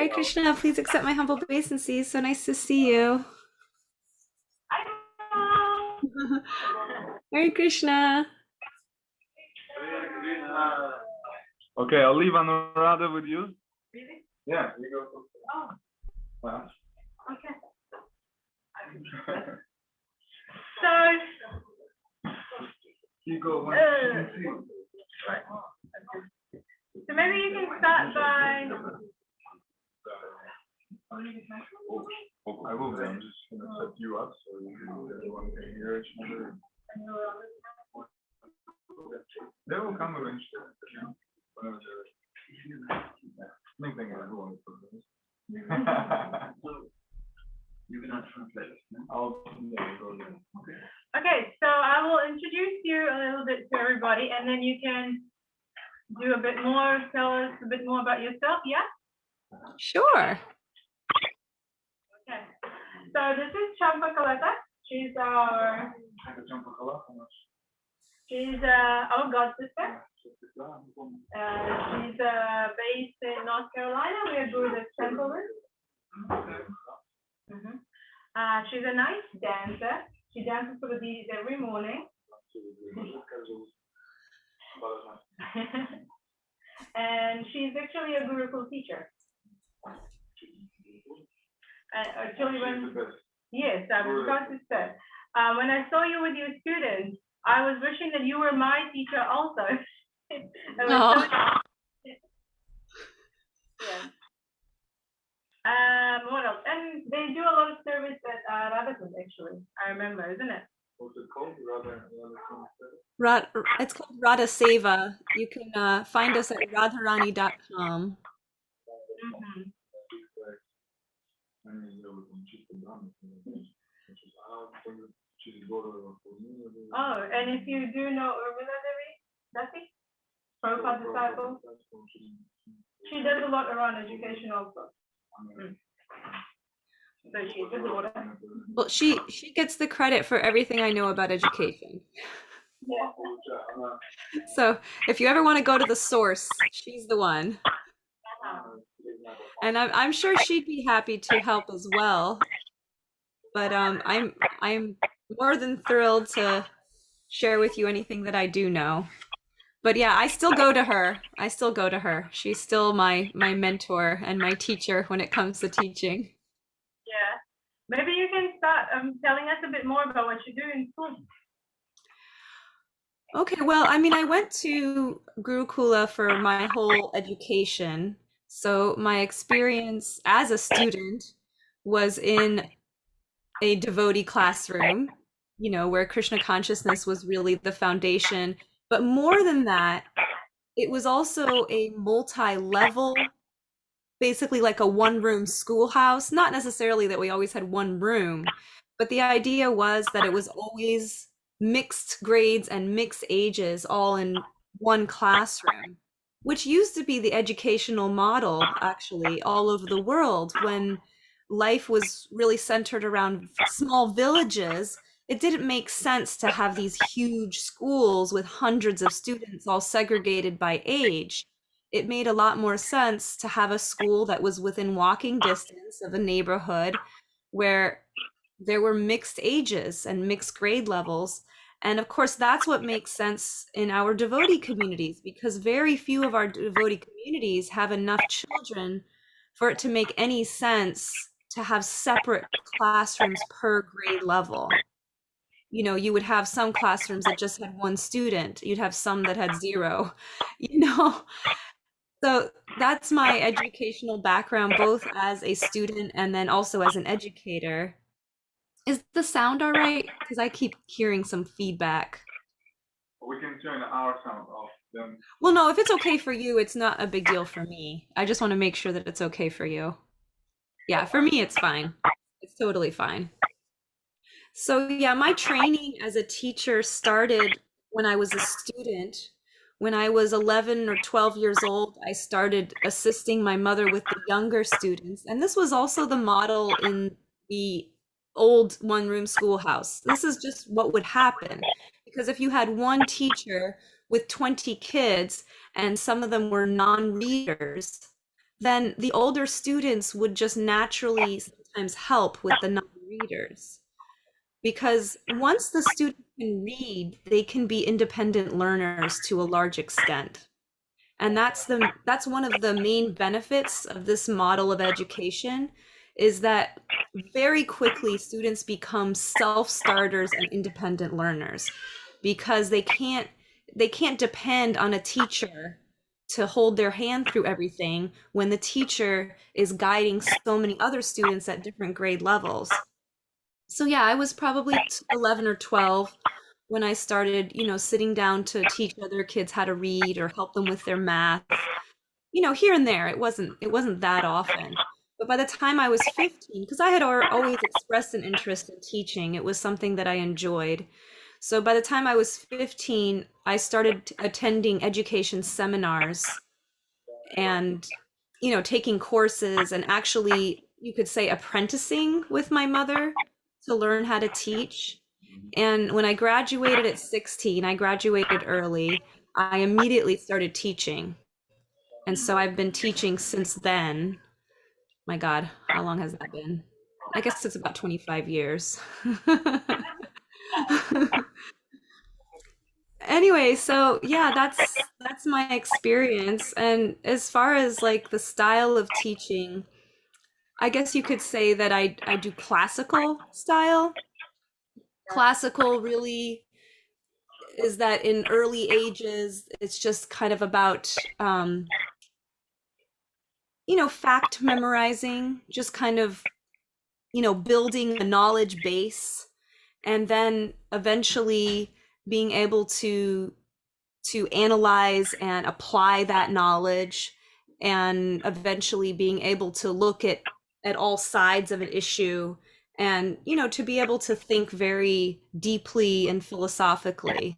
Hare Krishna, please accept my humble obeisances. So nice to see you. Hare Krishna. Okay, I'll leave Anuradha with you. Really? Yeah, you go. Oh. Wow. Okay. So. You go. Right. So maybe you can start by. I will. I'm just going to set you up so everyone can hear each other. They will come eventually. Whenever they're. Same thing everyone is. You cannot translate. I'll go there. Okay, so I will introduce you a little bit to everybody, and then you can do a bit more. Tell us a bit more about yourself. Yeah. Sure. Okay. So this is Campakalata. She's our god sister. She's based in North Carolina. We are doing the temple. She's a nice dancer. She dances for the deities every morning. And she's actually a Gurukul teacher. Actually, yes, I was about to say. When I saw you with your students, I was wishing that you were my teacher also. Yeah. What else? And they do a lot of service at Radhakund, actually. I remember, isn't it? What's it called? It's called Radha Seva. You can find us at radharani.com. Oh, and if you do know Urmila Devi, Dati, Prabhupada disciple, she does a lot around education also. So she's a daughter. Well, she gets the credit for everything I know about education. Yeah. So if you ever want to go to the source, she's the one. And I'm sure she'd be happy to help as well. But I'm more than thrilled to share with you anything that I do know. But yeah, I still go to her. She's still my mentor and my teacher when it comes to teaching. Yeah. Maybe you can start telling us a bit more about what you do in school. Okay, well, I mean, I went to Gurukula for my whole education. So my experience as a student was in a devotee classroom, where Krishna consciousness was really the foundation. But more than that, it was also a multi-level, basically like a one-room schoolhouse. Not necessarily that we always had one room, but the idea was that it was always mixed grades and mixed ages all in one classroom, which used to be the educational model actually all over the world when life was really centered around small villages. It didn't make sense to have these huge schools with hundreds of students all segregated by age. It made a lot more sense to have a school that was within walking distance of a neighborhood where there were mixed ages and mixed grade levels. And of course, that's what makes sense in our devotee communities, because very few of our devotee communities have enough children for it to make any sense to have separate classrooms per grade level. You would have some classrooms that just had one student, you'd have some that had zero, you know. So that's my educational background, both as a student and then also as an educator. Is the sound all right? Because I keep hearing some feedback. We can turn our sound off then. Well, no, if it's okay for you, it's not a big deal for me. I just want to make sure that it's okay for you. Yeah, for me, it's fine. It's totally fine. So yeah, my training as a teacher started when I was a student. When I was 11 or 12 years old, I started assisting my mother with the younger students. And this was also the model in the old one-room schoolhouse. This is just what would happen. Because if you had one teacher with 20 kids and some of them were non-readers, then the older students would just naturally sometimes help with the non-readers. Because once the student can read, they can be independent learners to a large extent. And that's one of the main benefits of this model of education is that very quickly students become self-starters and independent learners because they can't depend on a teacher to hold their hand through everything when the teacher is guiding so many other students at different grade levels. So yeah, I was probably 11 or 12 when I started, sitting down to teach other kids how to read or help them with their math. Here and there. It wasn't that often. But by the time I was 15, because I had always expressed an interest in teaching, it was something that I enjoyed. So by the time I was 15, I started attending education seminars and taking courses and actually you could say apprenticing with my mother to learn how to teach. And when I graduated at 16, I graduated early, I immediately started teaching. And so I've been teaching since then. My God, how long has that been? I guess it's about 25 years. Anyway, so yeah, that's my experience. And as far as like the style of teaching, I guess you could say that I do classical style. Classical really is that in early ages, it's just kind of about fact memorizing, just kind of, building a knowledge base and then eventually being able to analyze and apply that knowledge and eventually being able to look at all sides of an issue and to be able to think very deeply and philosophically.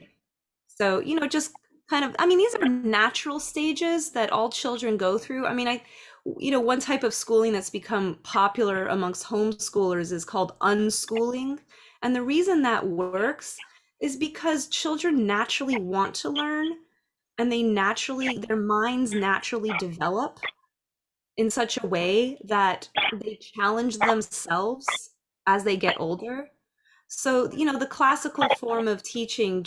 So just kind of, I mean, these are natural stages that all children go through. I mean, one type of schooling that's become popular amongst homeschoolers is called unschooling. And the reason that works is because children naturally want to learn and their minds naturally develop in such a way that they challenge themselves as they get older. So, the classical form of teaching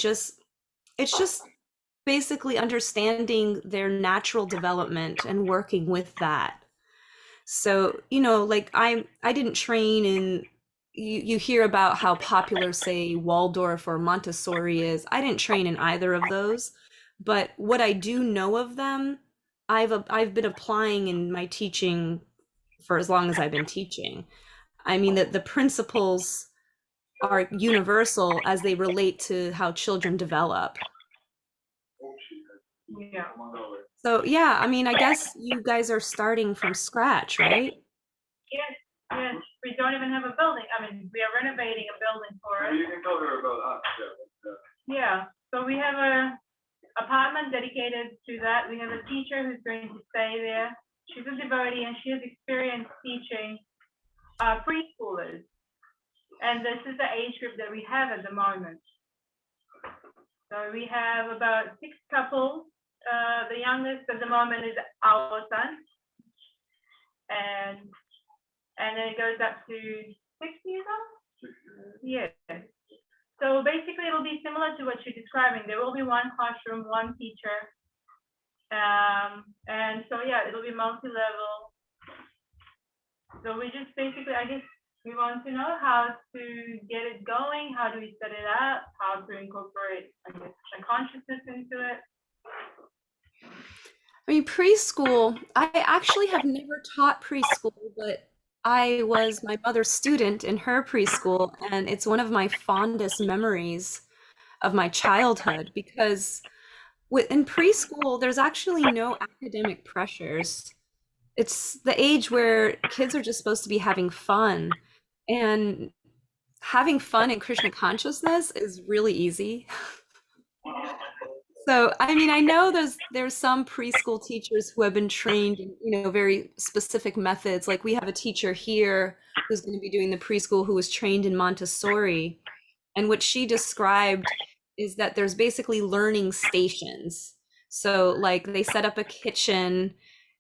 it's just basically understanding their natural development and working with that. So, like I didn't train in you hear about how popular, say, Waldorf or Montessori is. I didn't train in either of those, but what I do know of them, I've been applying in my teaching for as long as I've been teaching. I mean that the principles are universal as they relate to how children develop. Yeah. So yeah, I mean, I guess you guys are starting from scratch, right? Yes, yes. We don't even have a building. I mean, we are renovating a building for us. You can tell her about us, Yeah. So we have a apartment dedicated to that. We have a teacher who's going to stay there. She's a devotee and she has experience teaching preschoolers. And this is the age group that we have at the moment. So we have about 6 couples. The youngest at the moment is our son, and then it goes up to 6 years old. Yeah. So basically, it'll be similar to what you're describing. There will be one classroom, one teacher, and so yeah, it'll be multi-level. So we just basically, I guess, we want to know how to get it going. How do we set it up? How to incorporate, I guess, the consciousness into it. I mean, preschool, I actually have never taught preschool, but I was my mother's student in her preschool, and it's one of my fondest memories of my childhood because in preschool, there's actually no academic pressures. It's the age where kids are just supposed to be having fun, and having fun in Krishna consciousness is really easy. So, I mean, I know there's some preschool teachers who have been trained in, very specific methods. Like we have a teacher here who's going to be doing the preschool who was trained in Montessori. And what she described is that there's basically learning stations. So, like they set up a kitchen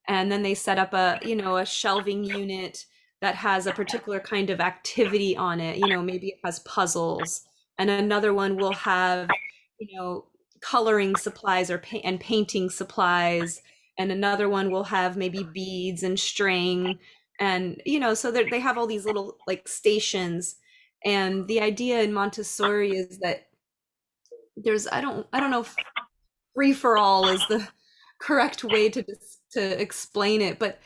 And then they set up a, a shelving unit that has a particular kind of activity on it. Maybe it has puzzles, and another one will have, you know, coloring supplies or and painting supplies, and another one will have maybe beads and string, and so they have all these little like stations. And the idea in Montessori is that there's I don't know if free for all is the correct way to explain it, but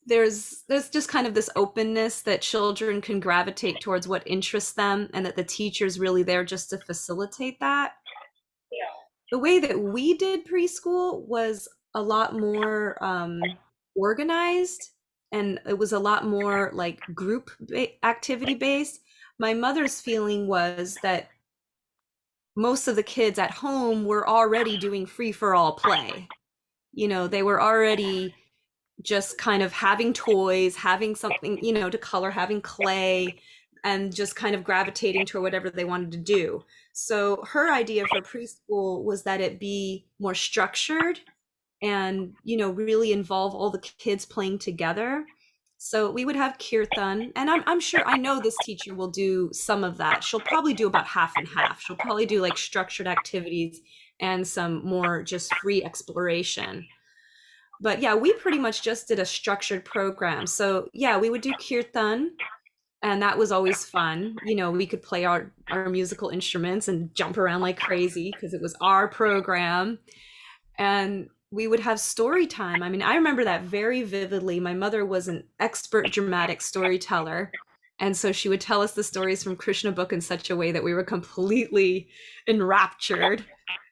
there's just kind of this openness that children can gravitate towards what interests them, and that the teacher's really there just to facilitate that. The way that we did preschool was a lot more organized, and it was a lot more like activity based. My mother's feeling was that most of the kids at home were already doing free for all play. They were already just kind of having toys, having something, to color, having clay, and just kind of gravitating to whatever they wanted to do. So her idea for preschool was that it be more structured and, really involve all the kids playing together. So we would have kirtan, and I'm sure, I know this teacher will do some of that. She'll probably do about half and half. She'll probably do like structured activities and some more just free exploration. But yeah, we pretty much just did a structured program. So yeah, we would do kirtan, and that was always fun. We could play our musical instruments and jump around like crazy because it was our program. And we would have story time. I mean, I remember that very vividly. My mother was an expert dramatic storyteller. And so she would tell us the stories from Krishna book in such a way that we were completely enraptured.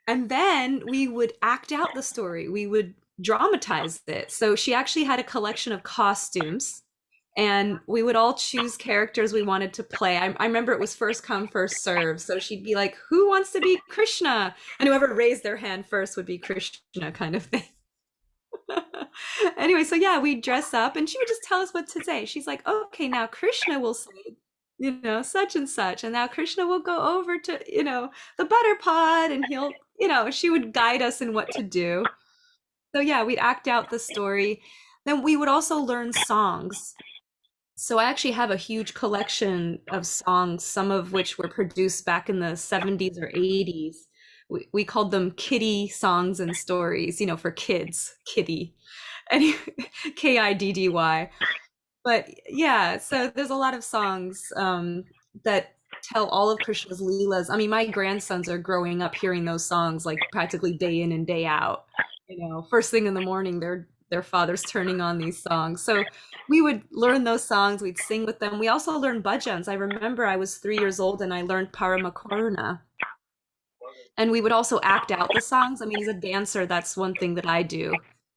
And then we would act out the story. We would dramatize it. So she actually had a collection of costumes, and we would all choose characters we wanted to play. I remember it was first come, first serve. So she'd be like, "Who wants to be Krishna?" And whoever raised their hand first would be Krishna, kind of thing. Anyway, so yeah, we'd dress up, and she would just tell us what to say. She's like, "Okay, now Krishna will say, such and such. And now Krishna will go over to, the butter pot, and he'll, she would guide us in what to do." So yeah, we'd act out the story. Then we would also learn songs. So I actually have a huge collection of songs, some of which were produced back in the 70s or 80s. We called them kiddie songs and stories, for kids, kiddie, and Kiddy. But yeah, so there's a lot of songs that tell all of Krishna's leelas. I mean, my grandsons are growing up hearing those songs like practically day in and day out. First thing in the morning, their father's turning on these songs. So we would learn those songs, we'd sing with them. We also learned bhajans. I remember I was 3 years old and I learned Paramakaruna. And we would also act out the songs. I mean, as a dancer, that's one thing that I do,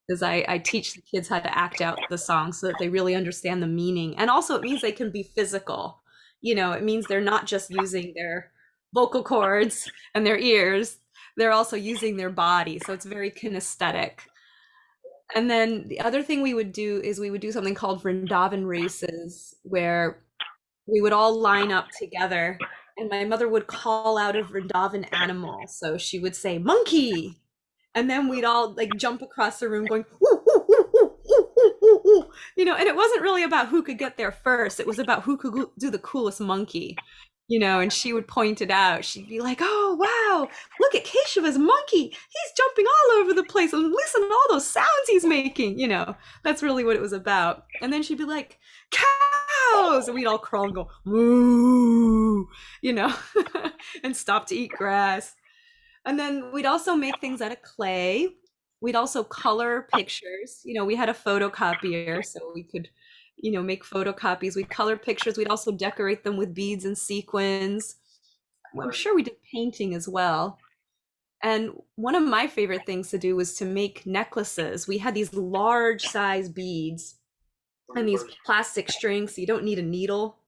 is I teach the kids how to act out the songs so that they really understand the meaning. And also it means they can be physical. It means they're not just using their vocal cords and their ears, they're also using their body. So it's very kinesthetic. And then the other thing we would do is we would do something called Vrindavan races, where we would all line up together, and my mother would call out a Vrindavan animal. So she would say, "Monkey." And then we'd all like jump across the room going, "Woo, woo, woo, woo, woo, woo, woo, woo." And it wasn't really about who could get there first. It was about who could do the coolest monkey. And she would point it out. She'd be like, "Oh, wow, look at Keshuva's monkey. He's jumping all over the place. And listen to all those sounds he's making." That's really what it was about. And then she'd be like, "Cows." And we'd all crawl and go, "Moo," and stop to eat grass. And then we'd also make things out of clay. We'd also color pictures. We had a photocopier, so we could make photocopies. We'd color pictures. We'd also decorate them with beads and sequins. Well, I'm sure we did painting as well. And one of my favorite things to do was to make necklaces. We had these large size beads and these plastic strings, so you don't need a needle.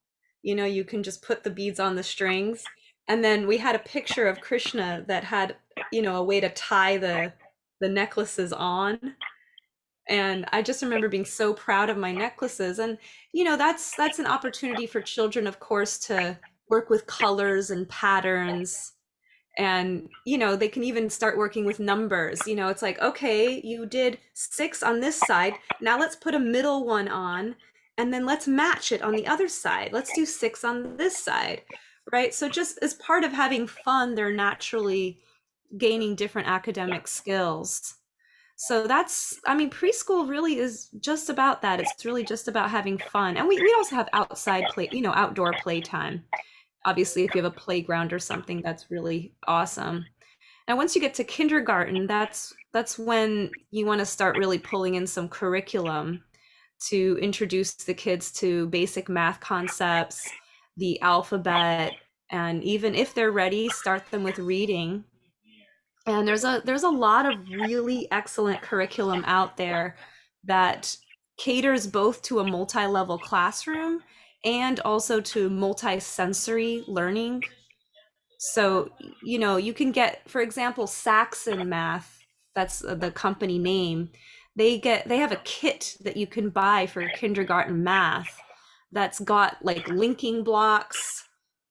You can just put the beads on the strings. And then we had a picture of Krishna that had, a way to tie the necklaces on. And I just remember being so proud of my necklaces. And that's an opportunity for children, of course, to work with colors and patterns. And they can even start working with numbers. It's like, okay, you did 6 on this side, now let's put a middle one on, and then let's match it on the other side. Let's do 6 on this side, right? So just as part of having fun, they're naturally gaining different academic skills. So that's, I mean, preschool really is just about that. It's really just about having fun. And we also have outside play, outdoor playtime. Obviously, if you have a playground or something, that's really awesome. And once you get to kindergarten, that's when you want to start really pulling in some curriculum to introduce the kids to basic math concepts, the alphabet, and even if they're ready, start them with reading. And there's a lot of really excellent curriculum out there that caters both to a multi-level classroom and also to multi-sensory learning. So, you can get, for example, Saxon Math, that's the company name. They have a kit that you can buy for kindergarten math that's got like linking blocks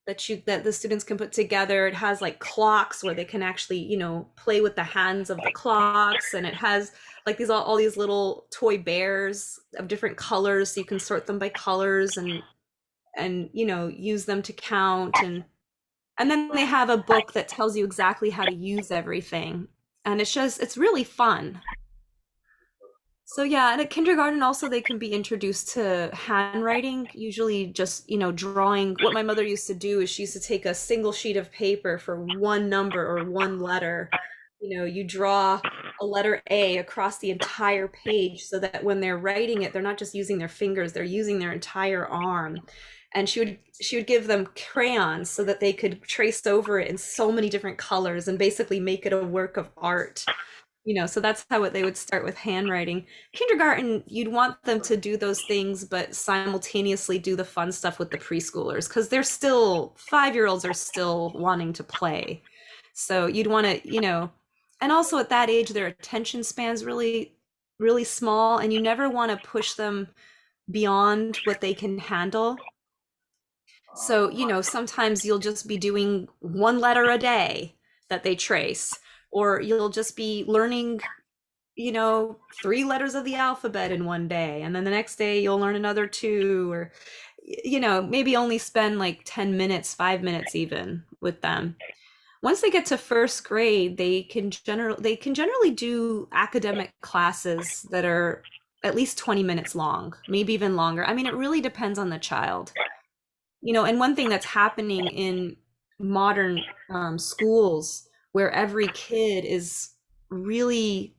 that the students can put together. It has like clocks where they can actually, play with the hands of the clocks, and it has like all these little toy bears of different colors so you can sort them by colors and use them to count, and then they have a book that tells you exactly how to use everything. And it's really fun. So yeah, and at kindergarten also they can be introduced to handwriting, usually just, drawing. What my mother used to do is she used to take a single sheet of paper for one number or one letter. You draw a letter A across the entire page so that when they're writing it, they're not just using their fingers, they're using their entire arm. And she would give them crayons so that they could trace over it in so many different colors and basically make it a work of art. So that's how they would start with handwriting. Kindergarten, you'd want them to do those things, but simultaneously do the fun stuff with the preschoolers because they're still 5-year-olds are still wanting to play. So you'd want to, and also at that age, their attention span's really, really small, and you never want to push them beyond what they can handle. So, sometimes you'll just be doing one letter a day that they trace, or you'll just be learning 3 letters of the alphabet in one day, and then the next day you'll learn another two, or maybe only spend like 10 minutes, 5 minutes even with them. Once they get to first grade, they can generally do academic classes that are at least 20 minutes long, maybe even longer. I mean, it really depends on the child. And one thing that's happening in modern schools, where every kid is really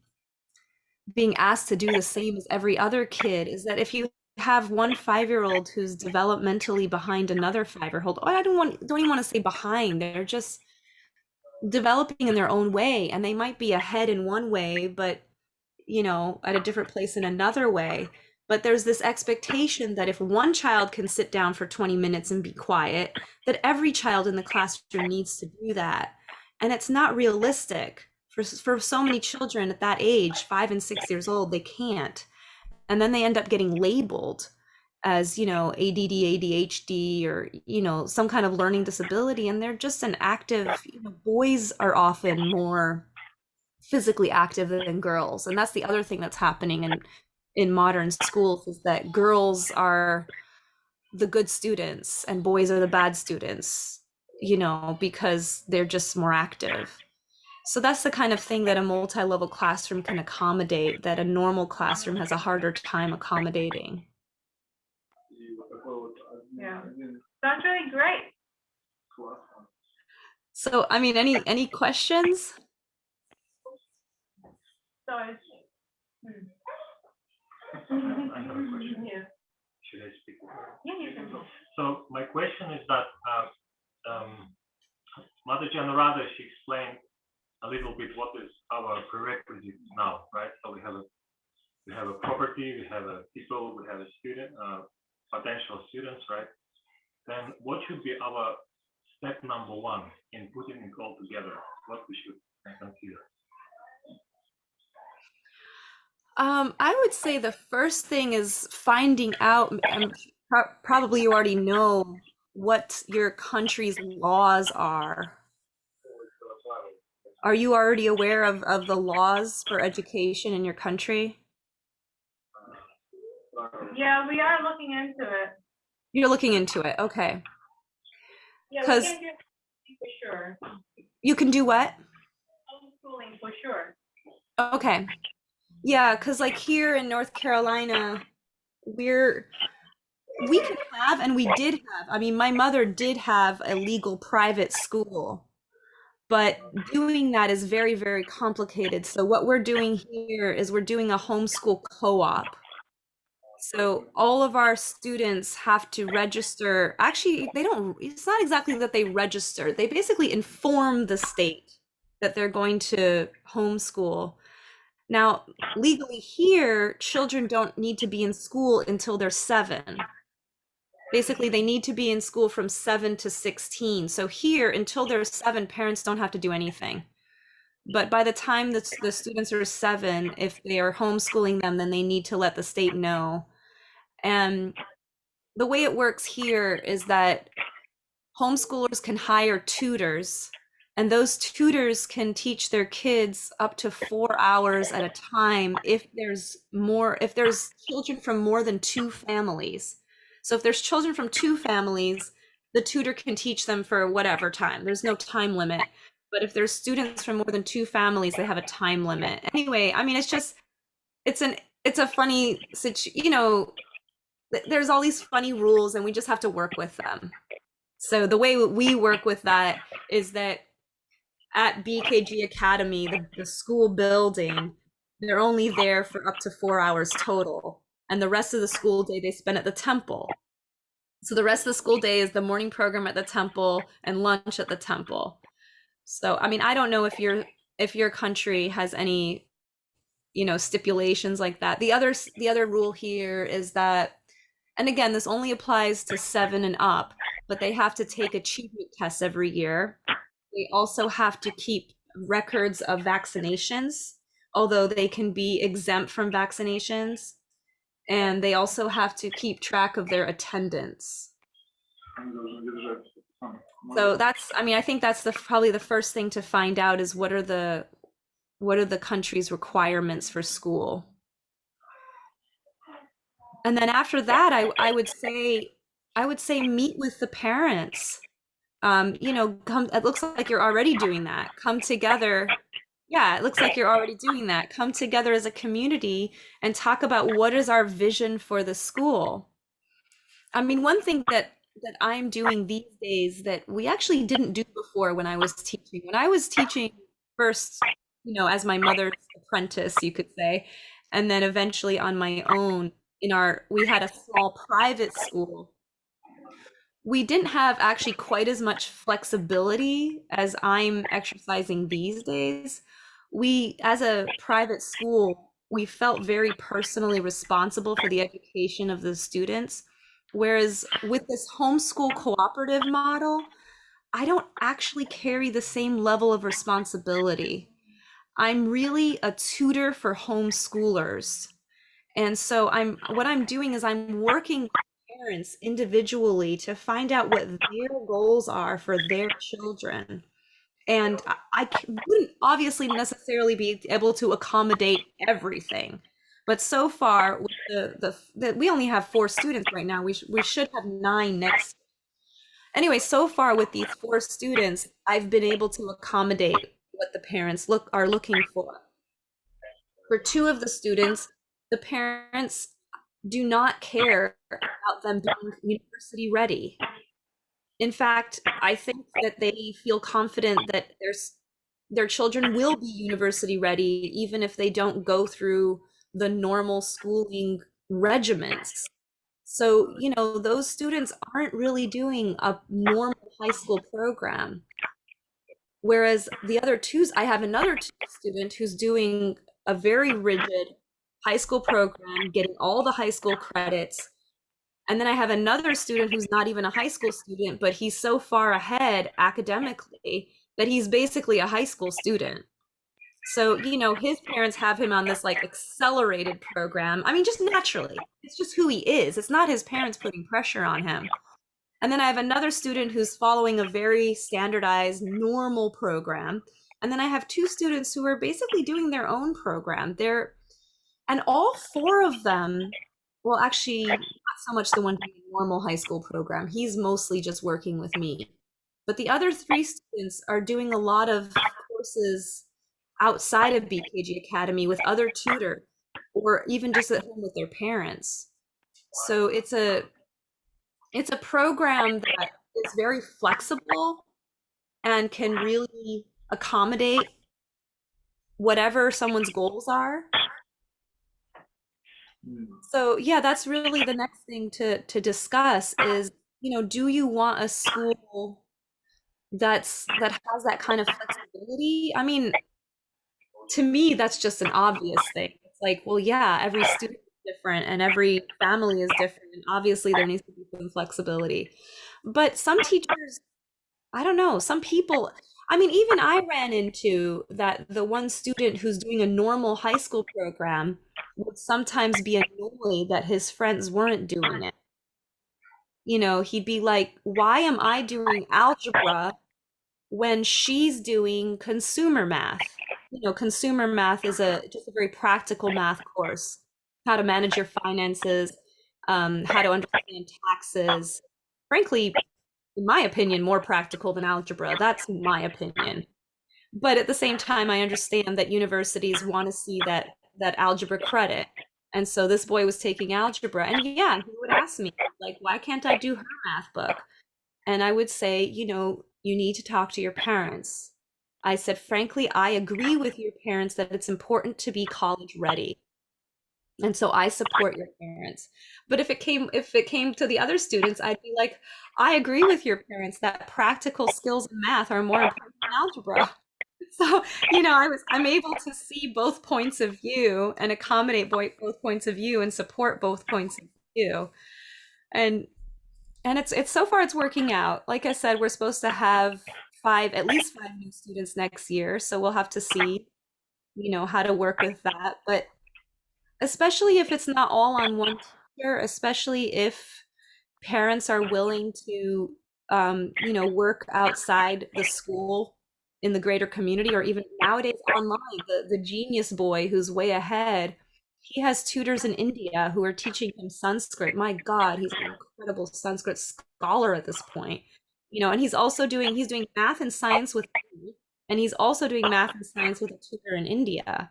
being asked to do the same as every other kid, is that if you have one 5-year-old who's developmentally behind another 5-year-old, oh, I don't even want to say behind, they're just developing in their own way, and they might be ahead in one way, but at a different place in another way. But there's this expectation that if one child can sit down for 20 minutes and be quiet, that every child in the classroom needs to do that. And it's not realistic for so many children at that age, 5 and 6 years old, they can't. And then they end up getting labeled as, ADD, ADHD, or, some kind of learning disability. And they're just an active, boys are often more physically active than girls. And that's the other thing that's happening in modern schools, is that girls are the good students and boys are the bad students, because they're just more active. So that's the kind of thing that a multi-level classroom can accommodate that a normal classroom has a harder time accommodating. Yeah, that's really great. So, I mean, any questions? So it's, I have a question. yeah, Should I speak? yeah, you can. So my question is that Mother Janarada, she explained a little bit what is our prerequisites now, right? So we have a property, we have a people, we have a student, potential students, right? Then what should be our step number one in putting it all together? What we should consider? I would say the first thing is finding out, probably you already know what your country's laws are. Are you already aware of the laws for education in your country? Yeah, we are looking into it. You're looking into it. Okay. Yeah, we Because can do it for sure. you can do what? Homeschooling for sure. Okay. Yeah, because like here in North Carolina, we're we can have and we did have, I mean, my mother did have a legal private school, but doing that is very, very complicated. So what we're doing here is we're doing a homeschool co-op. So all of our students have to register. Actually, they don't, it's not exactly that they register. They basically inform the state that they're going to homeschool. Now, legally here, children don't need to be in school until they're 7. Basically, they need to be in school from 7 to 16. So here, until they're 7, parents don't have to do anything. But by the time the students are 7, if they are homeschooling them, then they need to let the state know. And the way it works here is that homeschoolers can hire tutors, and those tutors can teach their kids up to 4 hours at a time if there's children from more than 2 families. So if there's children from 2 families, the tutor can teach them for whatever time. There's no time limit. But if there's students from more than 2 families, they have a time limit. Anyway, I mean, it's an it's a funny there's all these funny rules and we just have to work with them. So the way we work with that is that at BKG Academy, the school building, they're only there for up to 4 hours total. And the rest of the school day they spend at the temple. So the rest of the school day is the morning program at the temple and lunch at the temple. So I mean, I don't know if your country has any, stipulations like that. The other rule here is that, and again, this only applies to 7 and up, but they have to take achievement tests every year. They also have to keep records of vaccinations, although they can be exempt from vaccinations. And they also have to keep track of their attendance. So that's, I mean, I think that's probably the first thing to find out is what are the country's requirements for school. And then after that, I would say meet with the parents. Come, it looks like you're already doing that. Come together. Yeah, it looks like you're already doing that. Come together as a community and talk about what is our vision for the school. I mean, one thing that I'm doing these days that we actually didn't do before when I was teaching. When I was teaching first, as my mother's apprentice, you could say, and then eventually on my own we had a small private school. We didn't have actually quite as much flexibility as I'm exercising these days. As a private school, we felt very personally responsible for the education of the students. Whereas with this homeschool cooperative model, I don't actually carry the same level of responsibility. I'm really a tutor for homeschoolers. And so what I'm doing is I'm working with parents individually to find out what their goals are for their children. And wouldn't obviously necessarily be able to accommodate everything. But so far, with we only have 4 students right now. We should have 9 next. Anyway, so far with these 4 students, I've been able to accommodate what the parents are looking for. For 2 of the students, the parents do not care about them being university ready. In fact, I think that they feel confident that their children will be university ready, even if they don't go through the normal schooling regiments. So, those students aren't really doing a normal high school program. Whereas the other twos, I have another student who's doing a very rigid high school program, getting all the high school credits. And then I have another student who's not even a high school student, but he's so far ahead academically that he's basically a high school student. So, his parents have him on this like accelerated program. I mean, just naturally. It's just who he is. It's not his parents putting pressure on him. And then I have another student who's following a very standardized, normal program. And then I have two students who are basically doing their own program. And all four of them, well, actually, not so much the one doing the normal high school program. He's mostly just working with me. But the other three students are doing a lot of courses outside of BKG Academy with other tutors, or even just at home with their parents. So it's a program that is very flexible and can really accommodate whatever someone's goals are. So yeah, that's really the next thing to discuss is, do you want a school that has that kind of flexibility? I mean, to me, that's just an obvious thing. It's like, well, yeah, every student is different and every family is different, and obviously there needs to be some flexibility. But some teachers, I don't know, some people, I mean, even I ran into that the one student who's doing a normal high school program would sometimes be annoyed that his friends weren't doing it. He'd be like, why am I doing algebra when she's doing consumer math? Consumer math is just a very practical math course, how to manage your finances, how to understand taxes. Frankly, in my opinion, more practical than algebra. That's my opinion. But at the same time, I understand that universities want to see that algebra credit. And so this boy was taking algebra, and yeah, he would ask me, like, why can't I do her math book? And I would say, you need to talk to your parents. I said, frankly, I agree with your parents that it's important to be college ready. And so I support your parents. But if it came to the other students, I'd be like, I agree with your parents that practical skills in math are more important than algebra. So, I'm able to see both points of view and accommodate both points of view and support both points of view. And it's so far it's working out. Like I said, we're supposed to have at least five new students next year, so we'll have to see, how to work with that. But especially if it's not all on one teacher, especially if parents are willing to work outside the school in the greater community, or even nowadays online. The genius boy who's way ahead, he has tutors in India who are teaching him Sanskrit. My God, he's an incredible Sanskrit scholar at this point. And he's doing math and science with me, and he's also doing math and science with a tutor in India.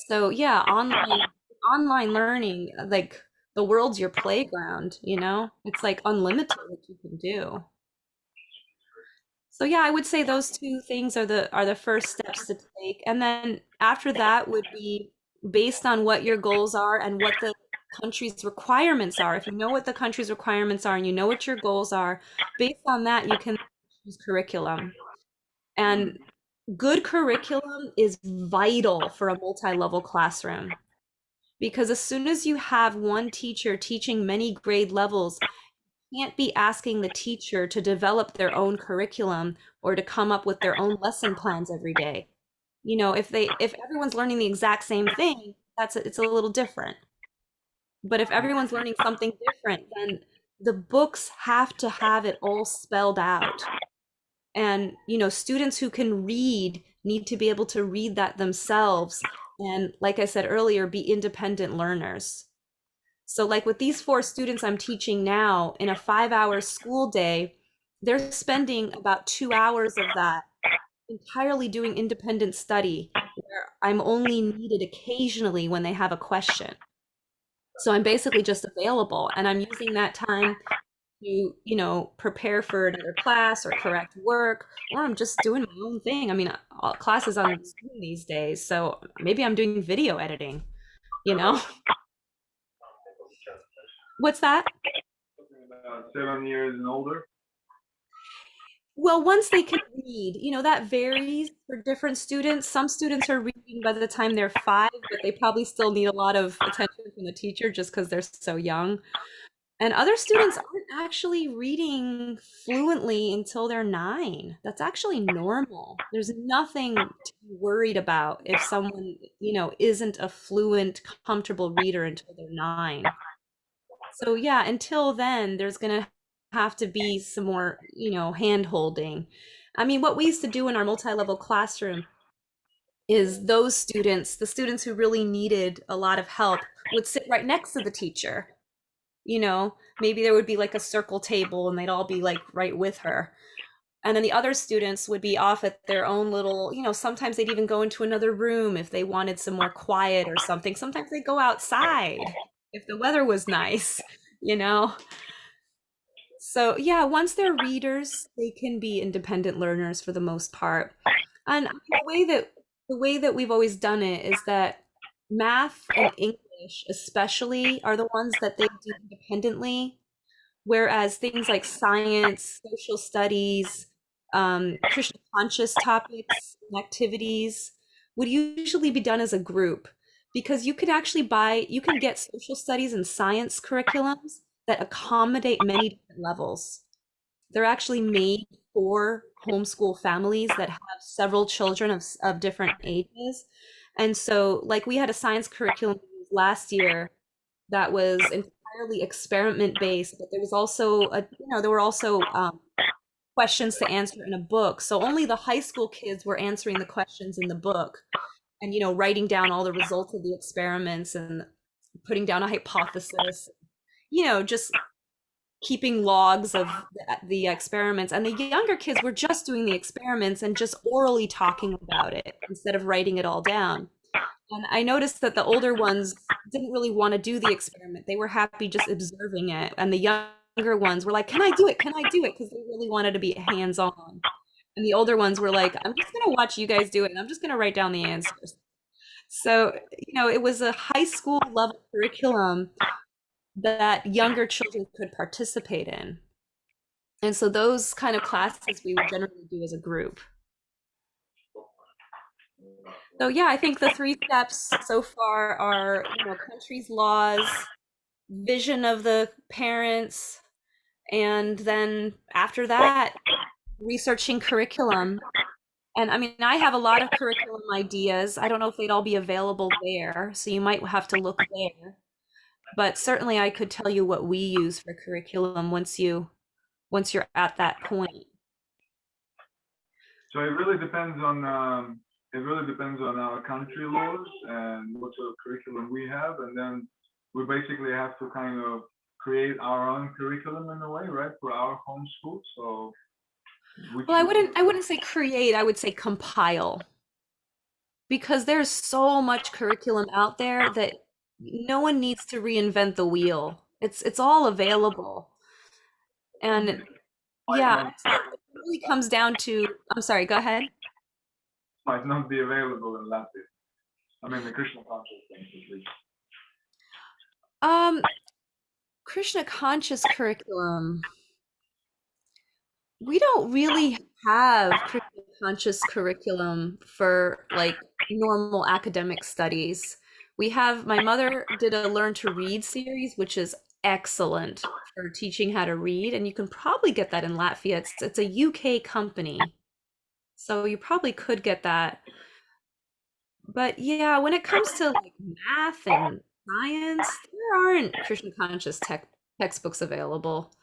So yeah, online learning, like the world's your playground. It's like unlimited what you can do. So yeah, I would say those two things are the first steps to take. And then after that would be based on what your goals are and what the country's requirements are. If you know what the country's requirements are and you know what your goals are, based on that you can choose curriculum. And good curriculum is vital for a multi-level classroom, because as soon as you have one teacher teaching many grade levels, you can't be asking the teacher to develop their own curriculum or to come up with their own lesson plans every day. If everyone's learning the exact same thing, it's a little different. But if everyone's learning something different, then the books have to have it all spelled out. And students who can read need to be able to read that themselves, and like I said earlier, be independent learners. So like with these four students I'm teaching now, in a 5-hour school day, they're spending about 2 hours of that entirely doing independent study, where I'm only needed occasionally when they have a question. So I'm basically just available, and I'm using that time to, prepare for another class or correct work, or I'm just doing my own thing. I mean, all classes on Zoom these days, so maybe I'm doing video editing, you know? What's that? 7 years and older. Well, once they can read, that varies for different students. Some students are reading by the time they're 5, but they probably still need a lot of attention from the teacher just because they're so young. And other students aren't actually reading fluently until they're 9. That's actually normal. There's nothing to be worried about if someone, isn't a fluent, comfortable reader until they're 9. So yeah, until then, there's gonna have to be some more, hand holding. I mean, what we used to do in our multi-level classroom is those students, the students who really needed a lot of help, would sit right next to the teacher. Maybe there would be like a circle table and they'd all be like right with her. And then the other students would be off at their own little, sometimes they'd even go into another room if they wanted some more quiet or something. Sometimes they'd go outside if the weather was nice, you know? So yeah, once they're readers, they can be independent learners for the most part. And the way that we've always done it is that math and English especially are the ones that they do independently, whereas things like science, social studies, Christian conscious topics and activities would usually be done as a group because you can get social studies and science curriculums that accommodate many different levels. They're actually made for homeschool families that have several children of different ages. And so, like, we had a science curriculum last year that was entirely experiment based, but there were also questions to answer in a book. So only the high school kids were answering the questions in the book and, writing down all the results of the experiments and putting down a hypothesis, just keeping logs of the experiments. And the younger kids were just doing the experiments and just orally talking about it instead of writing it all down. And I noticed that the older ones didn't really want to do the experiment. They were happy just observing it. And the younger ones were like, "Can I do it? Can I do it?" Because they really wanted to be hands-on. And the older ones were like, "I'm just going to watch you guys do it, and I'm just going to write down the answers." So, it was a high school level curriculum that younger children could participate in. And so those kind of classes we would generally do as a group. So yeah, I think the three steps so far are, country's laws, vision of the parents, and then after that, researching curriculum. And I mean, I have a lot of curriculum ideas. I don't know if they'd all be available there, so you might have to look there. But certainly I could tell you what we use for curriculum once you're at that point. So it really depends on our country laws and what sort of curriculum we have, and then we basically have to kind of create our own curriculum in a way, right, for our homeschool. So which Well, I wouldn't say create, I would say compile. Because there's so much curriculum out there that no one needs to reinvent the wheel. It's all available. And might yeah, not so it really comes down to, I'm sorry, go ahead. might not be available in Latvia. I mean, the Krishna consciousness at least. Um, Krishna conscious curriculum. We don't really have Krishna conscious curriculum for like normal academic studies. My mother did a Learn to Read series, which is excellent for teaching how to read, and you can probably get that in Latvia. It's a UK company, so you probably could get that. But yeah, when it comes to like math and science, there aren't Krishna conscious textbooks available.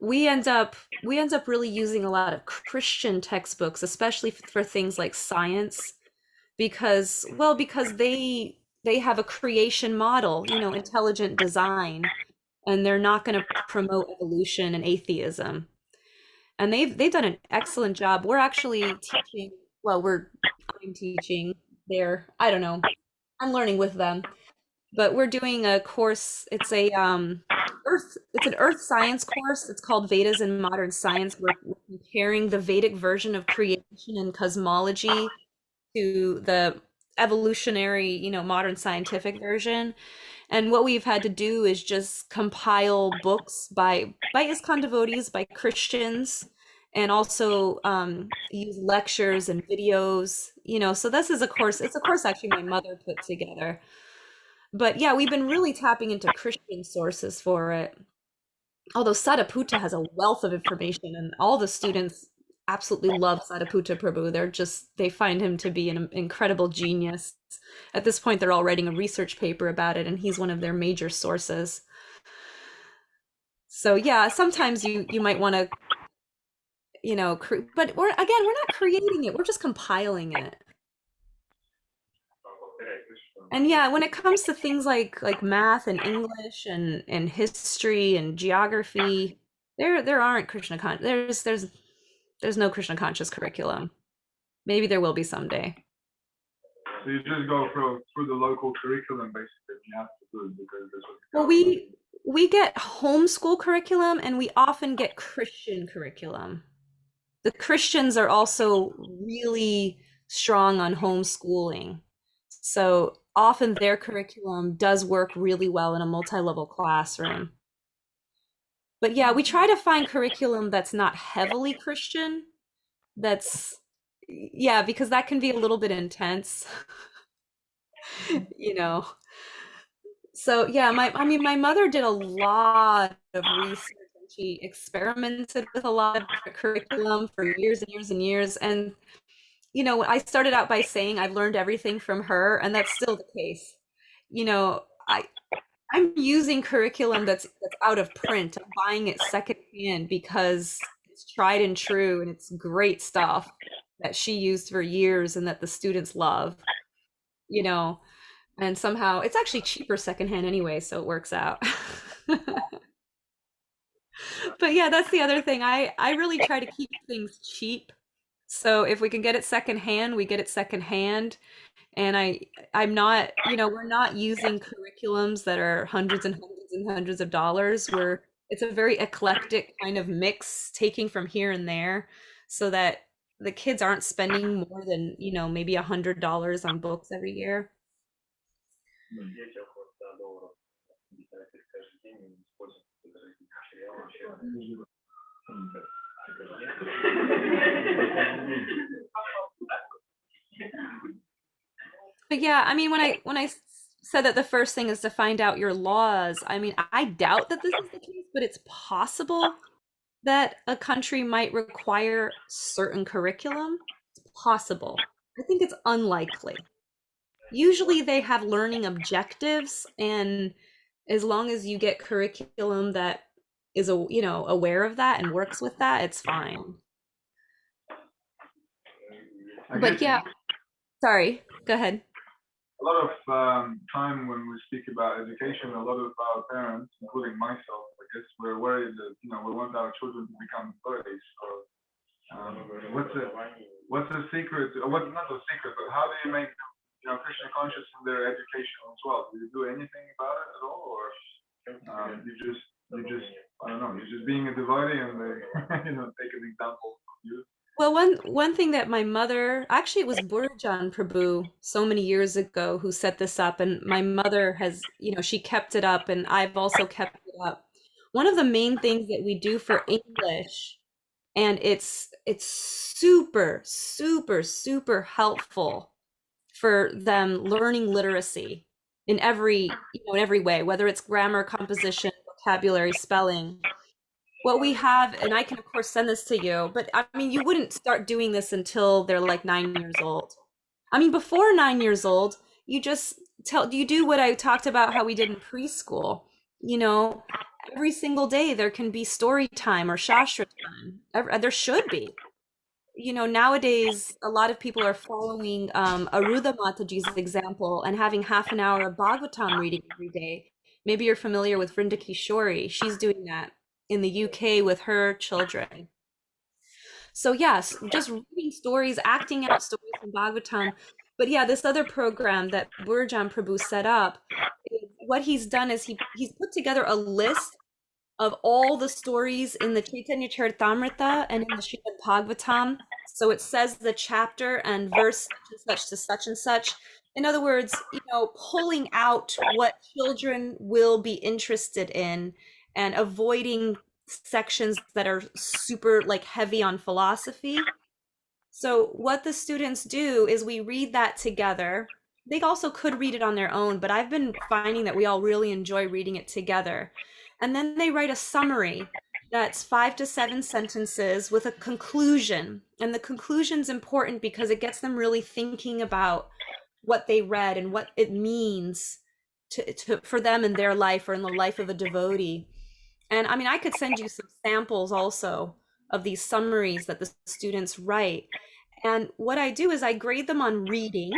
We end up really using a lot of Christian textbooks, especially for things like science, because they have a creation model, intelligent design, and they're not going to promote evolution and atheism. And they've done an excellent job. We're actually teaching, well, I'm teaching there. I don't know. I'm learning with them, but we're doing a course. It's an earth science course. It's called Vedas in Modern Science. We're comparing the Vedic version of creation and cosmology to the evolutionary, modern scientific version. And what we've had to do is just compile books by ISKCON devotees, by Christians, and also use lectures and videos. So this is a course. It's a course actually my mother put together. But yeah, we've been really tapping into Christian sources for it. Although Sadaputta has a wealth of information, and all the students absolutely love Sadaputta Prabhu. They find him to be an incredible genius. At this point, they're all writing a research paper about it, and he's one of their major sources. So yeah, sometimes you might want to, but we're not creating it. We're just compiling it. And yeah, when it comes to things like math and English and history and geography, there aren't there's no Krishna conscious curriculum. Maybe there will be someday. So you just go through the local curriculum basically. You have to do it because that's what the Well, government. we get homeschool curriculum and we often get Christian curriculum. The Christians are also really strong on homeschooling. So often their curriculum does work really well in a multi-level classroom. But yeah, we try to find curriculum that's not heavily Christian. That's, yeah, because that can be a little bit intense, you know. So yeah, I mean, my mother did a lot of research and she experimented with a lot of different curriculum for years and years and years. And I started out by saying I've learned everything from her, and that's still the case. You know, I'm using curriculum that's out of print. I'm buying it secondhand because it's tried and true and it's great stuff that she used for years and that the students love, you know, and somehow it's actually cheaper secondhand anyway, so it works out. But yeah, that's the other thing. I really try to keep things cheap. So if we can get it secondhand, we get it secondhand. And I'm not, we're not using curriculums that are hundreds and hundreds and hundreds of dollars. It's a very eclectic kind of mix, taking from here and there, so that the kids aren't spending more than, maybe $100 on books every year. But yeah, I mean, when I said that the first thing is to find out your laws, I mean, I doubt that this is the case, but it's possible that a country might require certain curriculum. It's possible. I think it's unlikely. Usually they have learning objectives, and as long as you get curriculum that is aware of that and works with that, it's fine. I But guess yeah, sorry, go ahead. a lot of time when we speak about education, a lot of our parents, including myself, I guess we're worried that we want our children to become birdies. So what's the secret? What's not the secret, but how do you make Christian conscious in their education as well? Do you do anything about it at all, or you just I don't know, you're just being a devotee and they take an example from you? Well, one thing that my mother, actually it was Burjan Prabhu so many years ago who set this up, and my mother has, she kept it up and I've also kept it up. One of the main things that we do for English, and it's super, super, super helpful for them learning literacy in every way, whether it's grammar, composition, vocabulary, spelling. What we have, and I can of course send this to you, but I mean, you wouldn't start doing this until they're like 9 years old. I mean, before 9 years old, you just you do what I talked about how we did in preschool. You know, every single day there can be story time or shastra time. There should be. Nowadays, a lot of people are following Arudha Mataji's example and having half an hour of Bhagavatam reading every day. Maybe you're familiar with Vrinda Kishori. She's doing that in the UK with her children. So yes, just reading stories, acting out stories from Bhagavatam. But yeah, this other program that Burjan Prabhu set up, what he's done is he's put together a list of all the stories in the Chaitanya Charitamrita and in the Srimad Bhagavatam. So it says the chapter and verse such and such to such and such. In other words, pulling out what children will be interested in and avoiding sections that are super like heavy on philosophy. So what the students do is we read that together. They also could read it on their own, but I've been finding that we all really enjoy reading it together. And then they write a summary that's 5 to 7 sentences with a conclusion. And the conclusion's important because it gets them really thinking about what they read and what it means for them in their life or in the life of a devotee. And I mean, I could send you some samples also of these summaries that the students write. And what I do is I grade them on reading,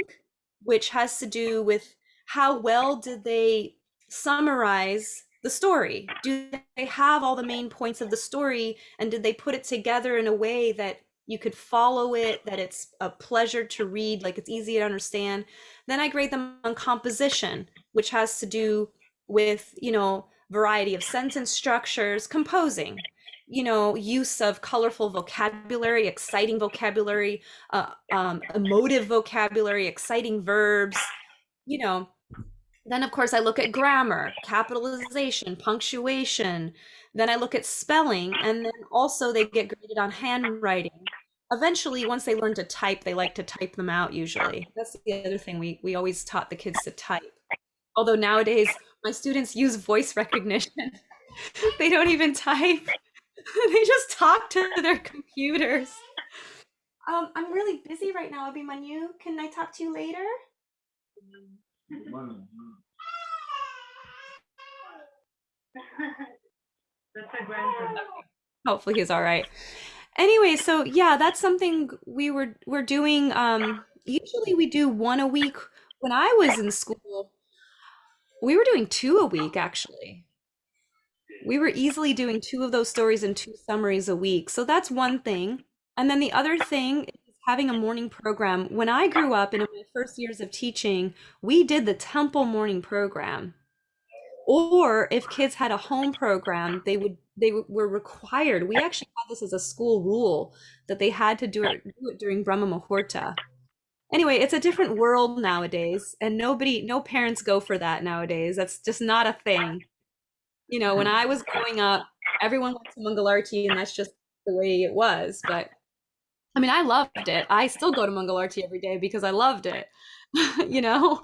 which has to do with how well did they summarize the story? Do they have all the main points of the story? And did they put it together in a way that you could follow it, that it's a pleasure to read, like it's easy to understand? Then I grade them on composition, which has to do with, variety of sentence structures, composing, use of colorful vocabulary, exciting vocabulary, emotive vocabulary, exciting verbs, you know. Then, of course, I look at grammar, capitalization, punctuation. Then I look at spelling, and then also they get graded on handwriting. Eventually, once they learn to type, they like to type them out usually. That's the other thing. We always taught the kids to type. Although nowadays, my students use voice recognition. They don't even type. They just talk to their computers. I'm really busy right now, Abhimanyu. Can I talk to you later? That's a grandson. Hopefully he's all right. Anyway, so yeah, that's something we're doing. Usually we do one a week. When I was in school, we were doing two a week actually. We were easily doing two of those stories and two summaries a week. So that's one thing. And then the other thing is having a morning program. When I grew up in my first years of teaching, we did the temple morning program. Or if kids had a home program, were required. We actually had this as a school rule that they had to do it during Brahma Muhurta. Anyway, it's a different world nowadays, and no parents go for that nowadays. That's just not a thing. When I was growing up, everyone went to Mangalarti, and that's just the way it was. But I mean, I loved it. I still go to Mangalarti every day because I loved it, you know?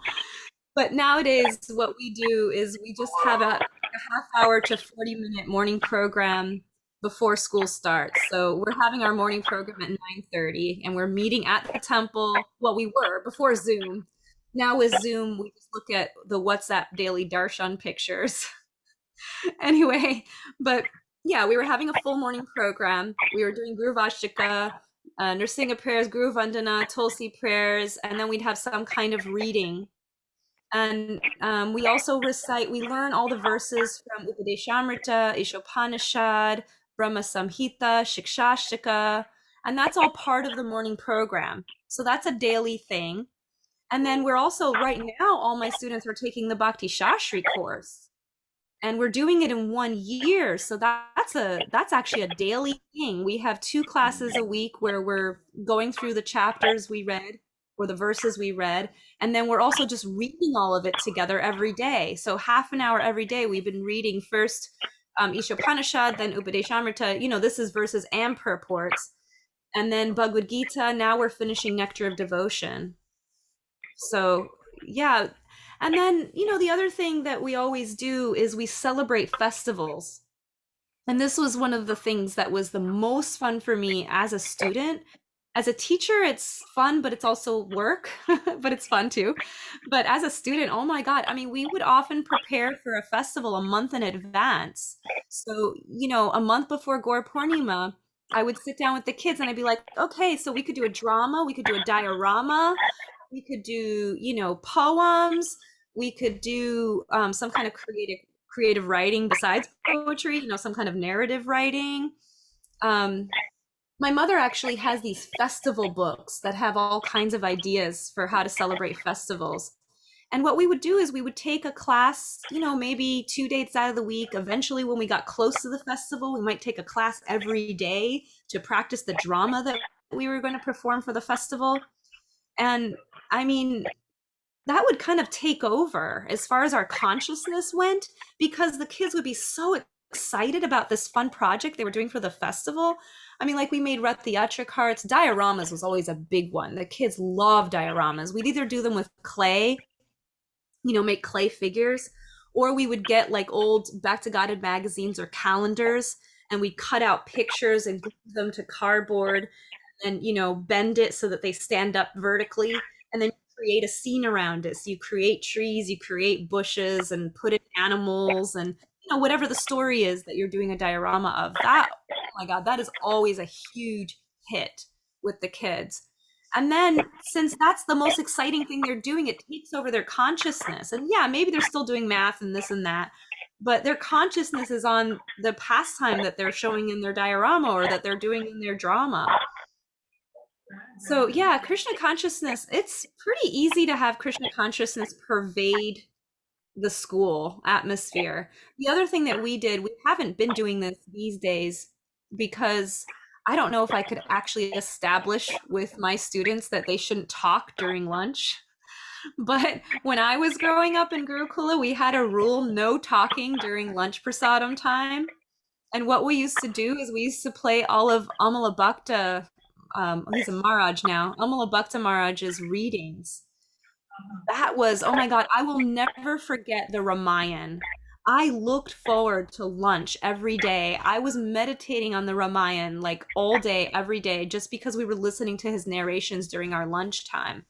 But nowadays, what we do is we just have a half hour to 40-minute morning program before school starts. So we're having our morning program at 9:30, and we're meeting at the temple. Well, we were before Zoom. Now with Zoom, we just look at the WhatsApp daily darshan pictures. Anyway, but yeah, we were having a full morning program. We were doing Guru Vashika, Nrsinga prayers, Guru Vandana, Tulsi prayers, and then we'd have some kind of reading. And we learn all the verses from Upadeshamrita, Ishopanishad, Brahma Samhita, Shikshashtika, and that's all part of the morning program. So that's a daily thing. And then we're also, right now, all my students are taking the Bhakti Shastri course, and we're doing it in 1 year. So that's actually a daily thing. We have two classes a week where we're going through the chapters we read or the verses we read, and then we're also just reading all of it together every day. So half an hour every day we've been reading first Ishopanishad, then Upadeshamrita. This is verses and purports, and then Bhagavad Gita. Now we're finishing Nectar of Devotion. So yeah. And then, the other thing that we always do is we celebrate festivals. And this was one of the things that was the most fun for me as a student. As a teacher, it's fun, but it's also work, but it's fun too. But as a student, oh my God, I mean, we would often prepare for a festival a month in advance. So, a month before Gaur Purnima, I would sit down with the kids and I'd be like, okay, so we could do a drama, we could do a diorama, we could do, poems, we could do some kind of creative writing besides poetry, some kind of narrative writing. My mother actually has these festival books that have all kinds of ideas for how to celebrate festivals. And what we would do is we would take a class, maybe 2 days out of the week. Eventually, when we got close to the festival, we might take a class every day to practice the drama that we were going to perform for the festival. And I mean, that would kind of take over as far as our consciousness went, because the kids would be so excited about this fun project they were doing for the festival. I mean, like we made Rathayatra carts. Dioramas was always a big one. The kids love dioramas. We'd either do them with clay, make clay figures, or we would get like old Back to Godhead magazines or calendars, and we'd cut out pictures and glue them to cardboard and, bend it so that they stand up vertically, and then create a scene around it. So you create trees, you create bushes, and put in animals, and whatever the story is that you're doing a diorama of, that, oh my God, that is always a huge hit with the kids. And then, since that's the most exciting thing they're doing, it takes over their consciousness. And yeah, maybe they're still doing math and this and that, but their consciousness is on the pastime that they're showing in their diorama or that they're doing in their drama. So yeah, Krishna consciousness, it's pretty easy to have Krishna consciousness pervade the school atmosphere. The other thing that we did, we haven't been doing this these days because I don't know if I could actually establish with my students that they shouldn't talk during lunch. But when I was growing up in Gurukula, we had a rule, no talking during lunch prasadam time. And what we used to do is we used to play all of Amala Bhakta, he's a Maharaj now, Amala Bhakta Maharaj's readings. That was, oh my God, I will never forget the Ramayan. I looked forward to lunch every day. I was meditating on the Ramayan like all day, every day, just because we were listening to his narrations during our lunchtime.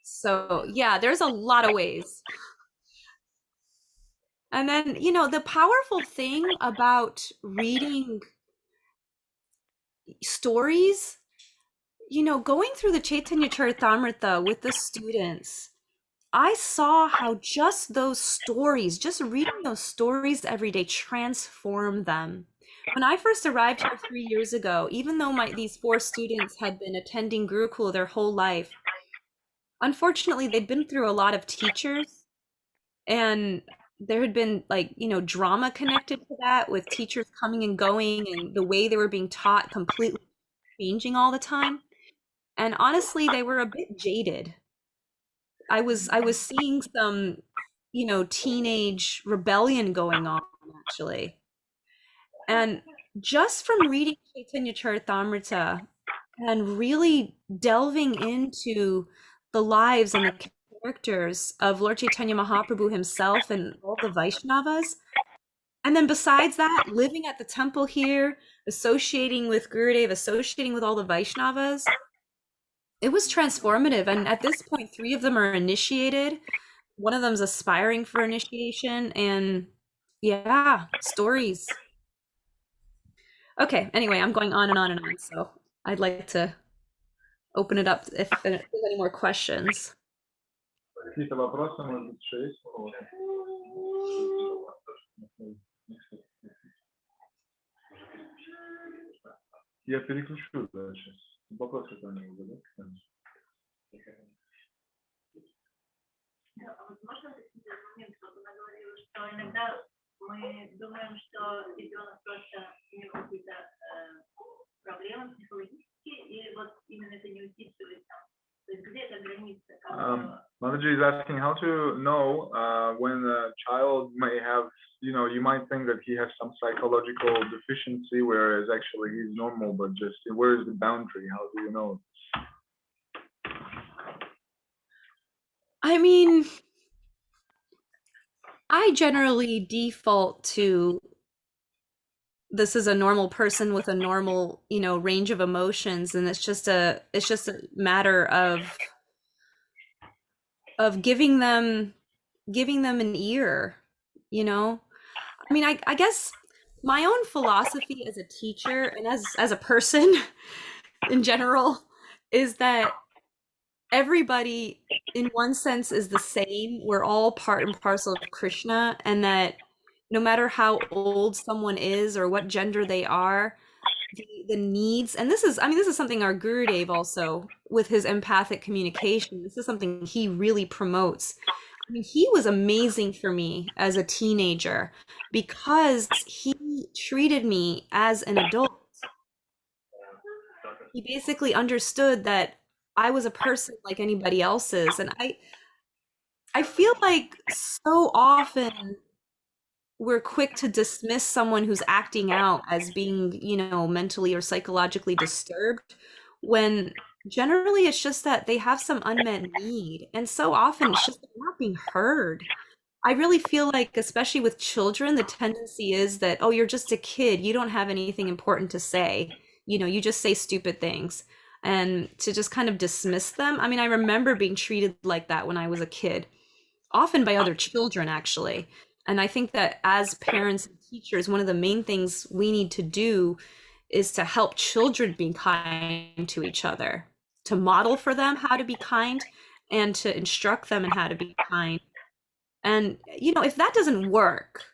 So yeah, there's a lot of ways. And then, the powerful thing about reading stories, going through the Chaitanya Charitamrita with the students, I saw how just those stories, just reading those stories every day transform them. When I first arrived here 3 years ago, even though these four students had been attending Gurukul their whole life, unfortunately, they'd been through a lot of teachers, and there had been like, drama connected to that with teachers coming and going and the way they were being taught completely changing all the time. And honestly, they were a bit jaded. I was seeing some, teenage rebellion going on actually. And just from reading Chaitanya Charitamrita and really delving into the lives and the characters of Lord Chaitanya Mahaprabhu himself and all the Vaishnavas. And then besides that, living at the temple here, associating with Gurudev, associating with all the Vaishnavas, it was transformative. And at this point, three of them are initiated. One of them's aspiring for initiation. And yeah, stories. Okay, anyway, I'm going on and on and on. So I'd like to open it up if there's any more questions. Какие-то вопросы, может быть, еще есть? Я переключу, да, сейчас. Вопрос какой-нибудь, да? Возможно, такой момент, что она говорила, что иногда мы думаем, что ребенок просто имеет какие-то проблемы психологические, и вот именно это не учитывается. То есть где эта граница? Mataji is asking how to know when a child may have, you might think that he has some psychological deficiency, whereas actually he's normal, but just where is the boundary? How do you know? I mean, I generally default to this is a normal person with a normal, range of emotions, and it's just a matter of giving them an ear, I mean, I guess my own philosophy as a teacher and as a person in general is that everybody in one sense is the same. We're all part and parcel of Krishna, and that no matter how old someone is or what gender they are, the needs, and this is something our Gurudev also, with his empathic communication, this is something he really promotes. I mean, he was amazing for me as a teenager because he treated me as an adult. He basically understood that I was a person like anybody else's. And I feel like so often we're quick to dismiss someone who's acting out as being, mentally or psychologically disturbed, when generally it's just that they have some unmet need. And so often it's just they're not being heard. I really feel like, especially with children, the tendency is that, oh, you're just a kid. You don't have anything important to say. You just say stupid things. And to just kind of dismiss them. I mean, I remember being treated like that when I was a kid, often by other children, actually. And I think that as parents and teachers, one of the main things we need to do is to help children be kind to each other, to model for them how to be kind and to instruct them in how to be kind. And, you know, if that doesn't work,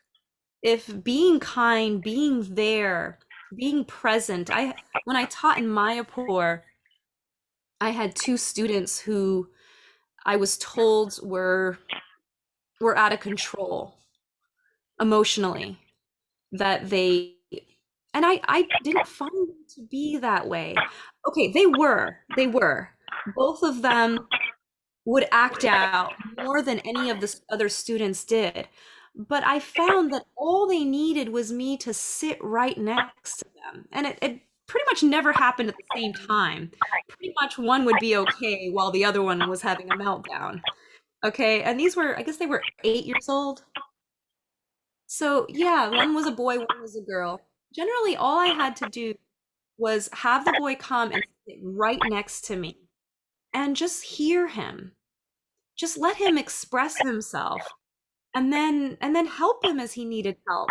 if being kind, being there, being present, when I taught in Mayapur, I had two students who I was told were out of control emotionally, that I didn't find them to be that way. Okay, they were. Both of them would act out more than any of the other students did. But I found that all they needed was me to sit right next to them. And it pretty much never happened at the same time. Pretty much one would be okay while the other one was having a meltdown. Okay. And these were, I guess they were 8 years old. So yeah, one was a boy, one was a girl. Generally, all I had to do was have the boy come and sit right next to me and just hear him. Just let him express himself and then help him as he needed help.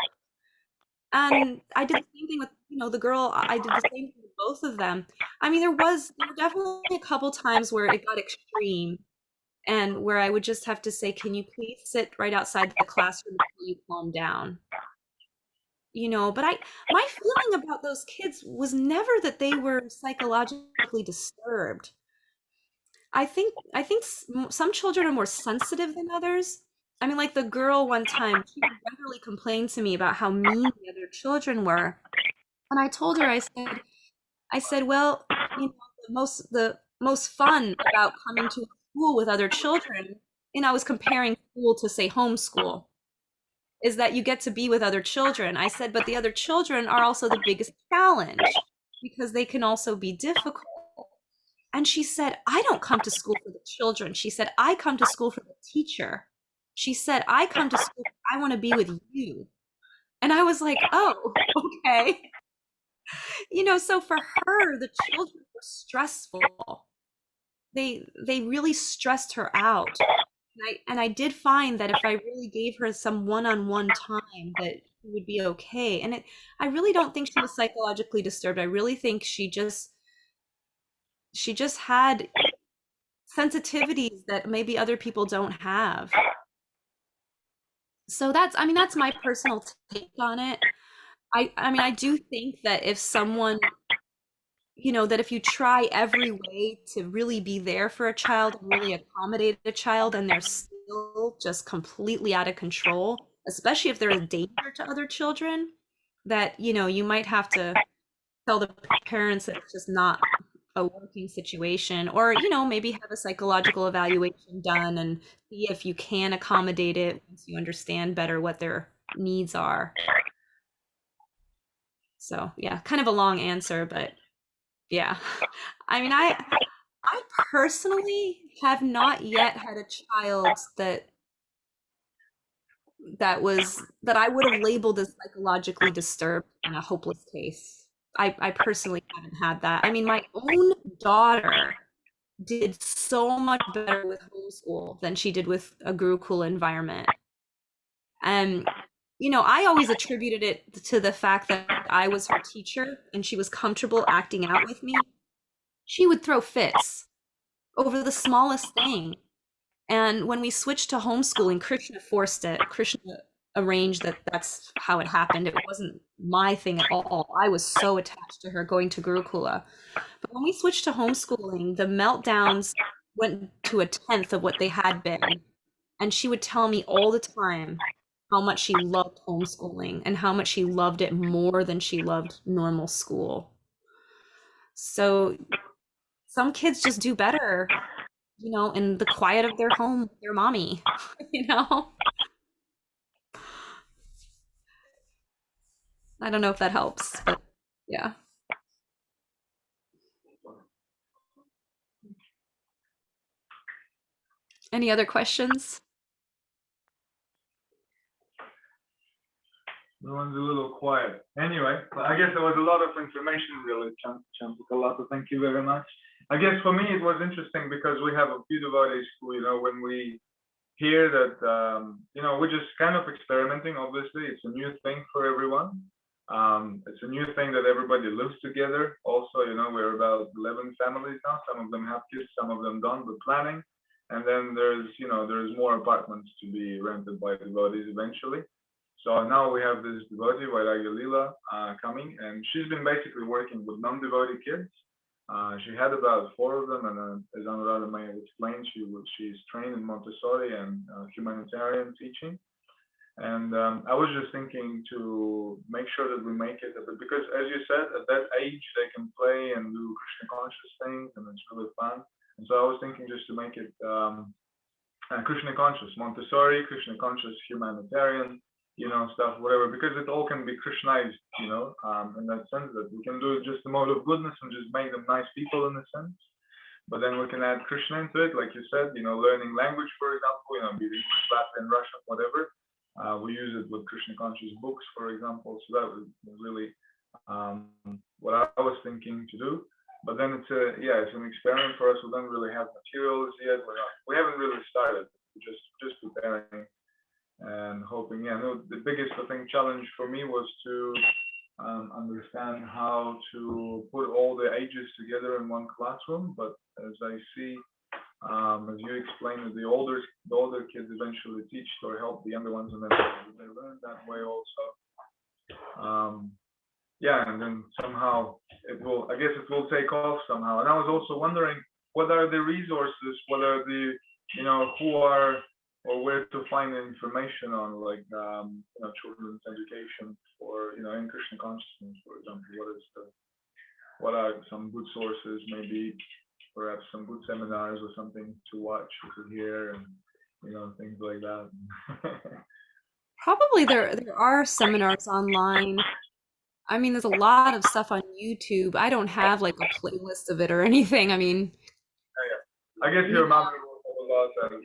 And I did the same thing with, you know, the girl. I did the same thing with both of them. I mean, there were definitely a couple times where it got extreme and where I would just have to say, can you please sit right outside the classroom until you calm down? You know, but my feeling about those kids was never that they were psychologically disturbed. I think some children are more sensitive than others. I mean, like the girl one time, she would regularly complain to me about how mean the other children were. And I told her, I said, well, you know, the most fun about coming to school with other children, and I was comparing school to say homeschool, is that you get to be with other children. I said, but the other children are also the biggest challenge because they can also be difficult. And she said, I don't come to school for the children. She said, I come to school for the teacher. She said, I come to school, I want to be with you. And I was like, oh, okay. You know, so for her, the children were stressful. They really stressed her out. And I did find that if I really gave her some one-on-one time, that she would be okay. And I really don't think she was psychologically disturbed. I really think she just had sensitivities that maybe other people don't have. So I mean, that's my personal take on it. I mean, I do think that if someone, you know, that if you try every way to really be there for a child and really accommodate a child and they're still just completely out of control, especially if they're a danger to other children, that, you know, you might have to tell the parents that it's just not a working situation, or, you know, maybe have a psychological evaluation done and see if you can accommodate it once you understand better what their needs are. So yeah, kind of a long answer, but yeah. I mean, I personally have not yet had a child that I would have labeled as psychologically disturbed in a hopeless case. I personally haven't had that. I mean, my own daughter did so much better with homeschool than she did with a Gurukula environment. And, you know, I always attributed it to the fact that I was her teacher and she was comfortable acting out with me. She would throw fits over the smallest thing. And when we switched to homeschooling, Krishna forced it. Krishna arranged that that's how it happened. It wasn't my thing at all. I was so attached to her going to Gurukula. But when we switched to homeschooling, the meltdowns went to a tenth of what they had been. And she would tell me all the time how much she loved homeschooling and how much she loved it more than she loved normal school. So some kids just do better, you know, in the quiet of their home with their mommy, you know? I don't know if that helps, but yeah. Any other questions? Everyone's a little quiet. Anyway, I guess there was a lot of information really, Campakalata. Thank you very much. I guess for me it was interesting because we have a few devotees who, you know, when we here that we're just kind of experimenting. Obviously, it's a new thing for everyone. It's a new thing that everybody lives together. Also, we're about 11 families now. Some of them have kids, some of them don't. We're planning, and then there's more apartments to be rented by devotees eventually. So now we have this devotee, Vairagya coming, and she's been basically working with non-devotee kids. She had about 4 of them, and as Anuradha may have explained, she's trained in Montessori and humanitarian teaching. And I was just thinking to make sure that we make it, because as you said, at that age they can play and do Krishna conscious things, and it's really fun. And so I was thinking just to make it Krishna conscious Montessori, Krishna conscious humanitarian, stuff, whatever, because it all can be Krishnized, in that sense that we can do just the mode of goodness and just make them nice people in a sense. But then we can add Krishna into it, like you said, learning language, for example, be it English, Latin, Russian, whatever. We use it with Krishna conscious books, for example. So that was really what I was thinking to do. But then it's an experiment for us. We don't really have materials yet. We haven't really started. We're just preparing and hoping. The biggest challenge for me was to understand how to put all the ages together in one classroom. But as I see, as you explained, the older kids eventually teach or help the younger ones, and then they learn that way also. And then somehow it will take off somehow. And I was also wondering, what are the resources? What are the who are or where to find the information on, like children's education for in Krishna consciousness, for example. What are some good sources, maybe perhaps some good seminars or something to watch or to hear, and things like that. Probably there are seminars online. I mean, there's a lot of stuff on YouTube. I don't have like a playlist of it or anything. I mean, I guess your mother will have a lot, and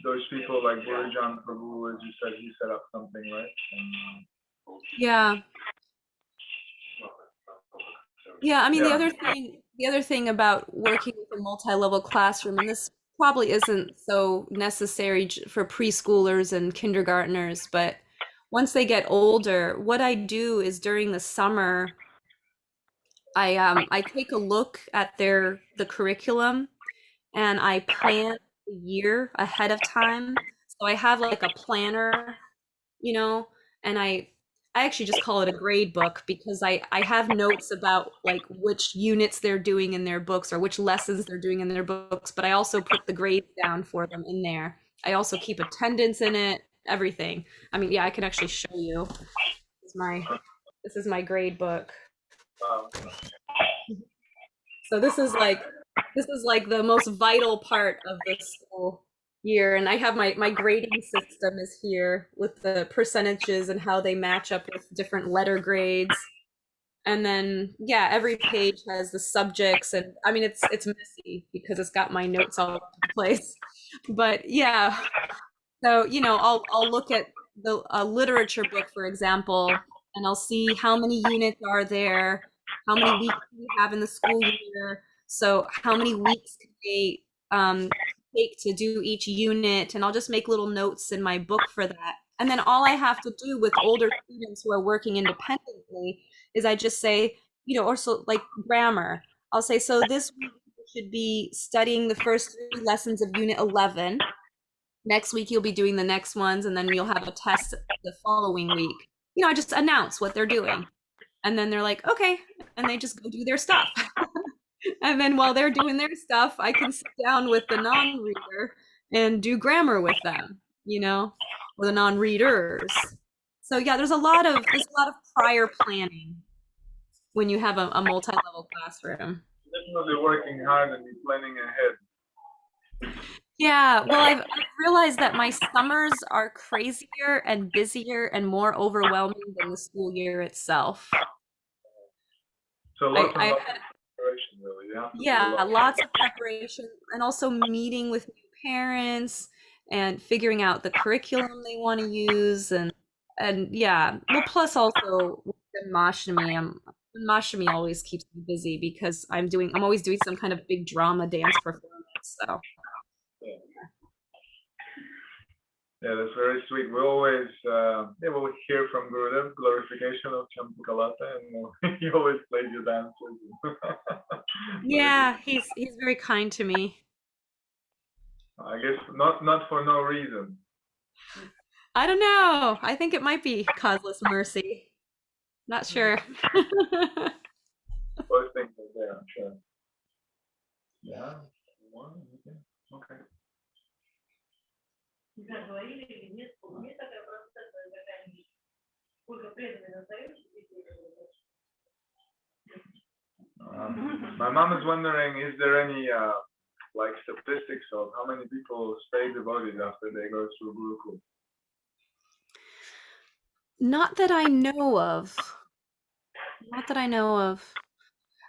those people like Gurujan Prabhu, as you said, he set up something, right? yeah. Yeah, I mean, the other thing about working with a multi-level classroom, and this probably isn't so necessary for preschoolers and kindergartners, but once they get older, what I do is during the summer, I take a look at the curriculum and I plan a year ahead of time. So I have like a planner, you know, and I actually just call it a grade book because I have notes about like which units they're doing in their books or which lessons they're doing in their books, but I also put the grades down for them in there. I also keep attendance in it, everything. I mean, yeah, I can actually show you. This is my grade book. So this is like the most vital part of the school year. And I have my grading system is here with the percentages and how they match up with different letter grades. And then yeah, every page has the subjects, and I mean it's messy because it's got my notes all over the place. But yeah, so I'll look at the literature book, for example, and I'll see how many units are there, how many weeks do we have in the school year, so how many weeks can they take to do each unit, and I'll just make little notes in my book for that. And then all I have to do with older students who are working independently is I just say, also like grammar. I'll say, so this week you should be studying the first 3 lessons of Unit 11. Next week you'll be doing the next ones, and then you'll have a test the following week. I just announce what they're doing, and then they're like, okay, and they just go do their stuff. And then while they're doing their stuff, I can sit down with the non-reader and do grammar with them, or the non-readers. So yeah, there's a lot of prior planning when you have a multi-level classroom. Definitely working hard and planning ahead. Yeah, well, I've realized that my summers are crazier and busier and more overwhelming than the school year itself. So lots I of had, preparation, really. yeah, lots of preparation and also meeting with new parents and figuring out the curriculum they want to use, and yeah, well, plus also with Mashtami, Mashtami always keeps me busy because I'm always doing some kind of big drama dance performance. So. Yeah, that's very sweet. We always, yeah, we'll hear from Gurudev, glorification of Campakalata, and he always plays your dances. Very good. Yeah, he's very kind to me. I guess not for no reason. I don't know. I think it might be causeless mercy. Not sure. Both things are there, I'm sure. Yeah. Okay. My mom is wondering, is there any like statistics of how many people stay devoted after they go through Gurukul? Not that I know of. Not that I know of.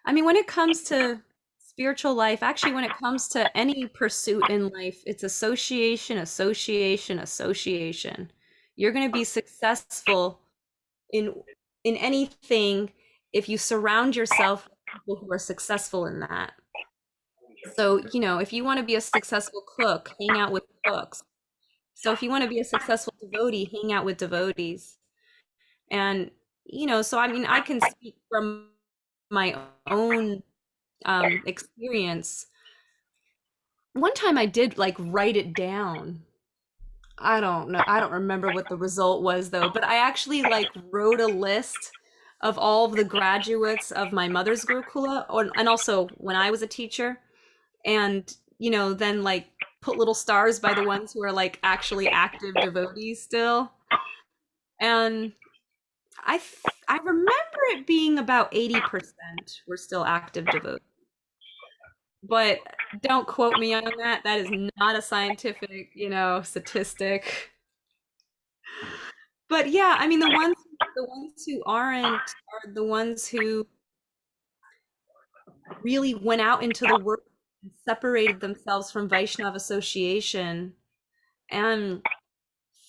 I mean, when it comes to spiritual life, actually, when it comes to any pursuit in life, it's association, association, association. You're going to be successful in in anything if you surround yourself with people who are successful in that. So, if you want to be a successful cook, hang out with cooks. So if you want to be a successful devotee, hang out with devotees. And, so I mean, I can speak from my own experience. One time I did like write it down. I don't know. I don't remember what the result was though, but I actually like wrote a list of all of the graduates of my mother's Gurukula, and also when I was a teacher, and then like put little stars by the ones who are like actually active devotees still. And I remember it being about 80% were still active devotees. But don't quote me on that. That is not a scientific, statistic. But yeah, I mean the ones who aren't are the ones who really went out into the world and separated themselves from Vaishnav association. And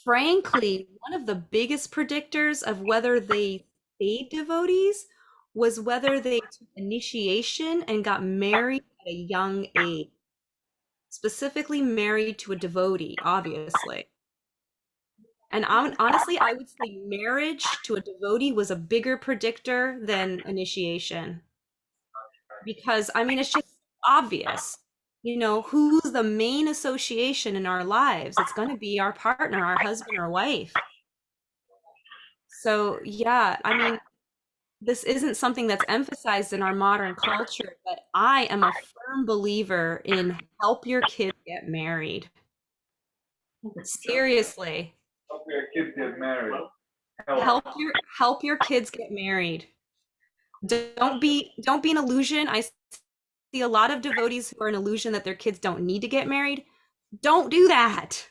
frankly, one of the biggest predictors of whether they stayed devotees was whether they took initiation and got married at a young age, specifically married to a devotee, obviously. And honestly, I would say marriage to a devotee was a bigger predictor than initiation. Because, I mean, it's just obvious. Who's the main association in our lives? It's going to be our partner, our husband or wife. So, yeah, I mean, this isn't something that's emphasized in our modern culture, but I am a firm believer in help your kids get married. Seriously, Help your kids get married. help your kids get married. Don't be an illusion. I see a lot of devotees who are an illusion that their kids don't need to get married. Don't do that.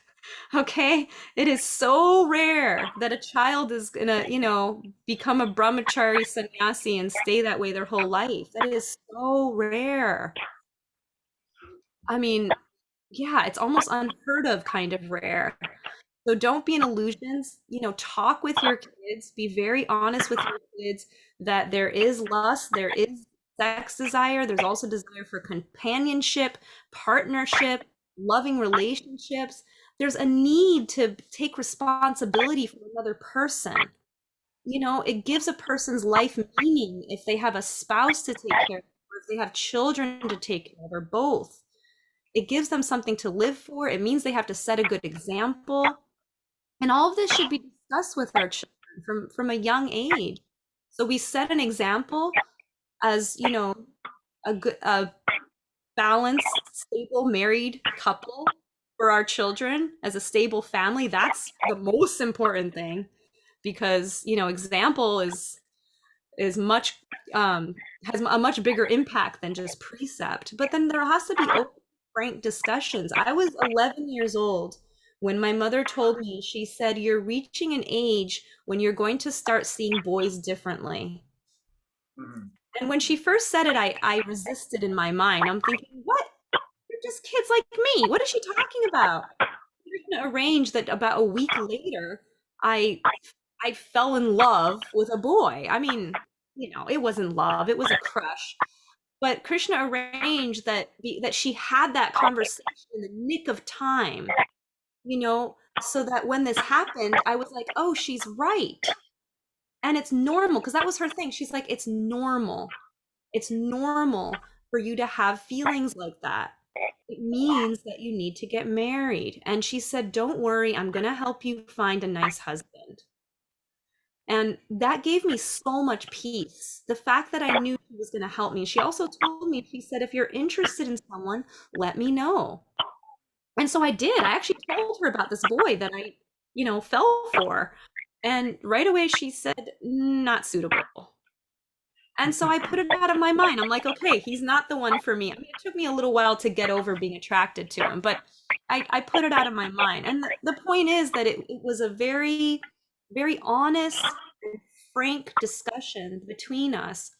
Okay? It is so rare that a child is gonna, become a brahmachari sannyasi and stay that way their whole life. That is so rare. I mean, yeah, it's almost unheard of kind of rare. So don't be in illusions, talk with your kids, be very honest with your kids that there is lust, there is sex desire, there's also desire for companionship, partnership, loving relationships. There's a need to take responsibility for another person. It gives a person's life meaning if they have a spouse to take care of, or if they have children to take care of, or both. It gives them something to live for. It means they have to set a good example. And all of this should be discussed with our children from a young age. So we set an example as, a balanced, stable, married couple for our children as a stable family. That's the most important thing because, example is much has a much bigger impact than just precept. But then there has to be open, frank discussions. I was 11 years old when my mother told me, she said, "You're reaching an age when you're going to start seeing boys differently." Mhm. And when she first said it, I resisted in my mind. I'm thinking, what? They're just kids like me. What is she talking about? We're gonna arrange that about a week later, I I fell in love with a boy. I mean, it wasn't love, it was a crush. But Krishna arranged that she had that conversation in the nick of time. so that when this happened, I was like, oh, she's right. And it's normal, because that was her thing. She's like, it's normal. It's normal for you to have feelings like that. It means that you need to get married. And she said, don't worry, I'm going to help you find a nice husband. And that gave me so much peace. The fact that I knew she was going to help me. She also told me, she said, if you're interested in someone, let me know. And so I did. I actually told her about this boy that I, fell for. And right away she said, not suitable. And so I put it out of my mind. I'm like, okay, he's not the one for me. I mean, it took me a little while to get over being attracted to him, but I put it out of my mind. And the point is that it was a very, very honest and frank discussion between us.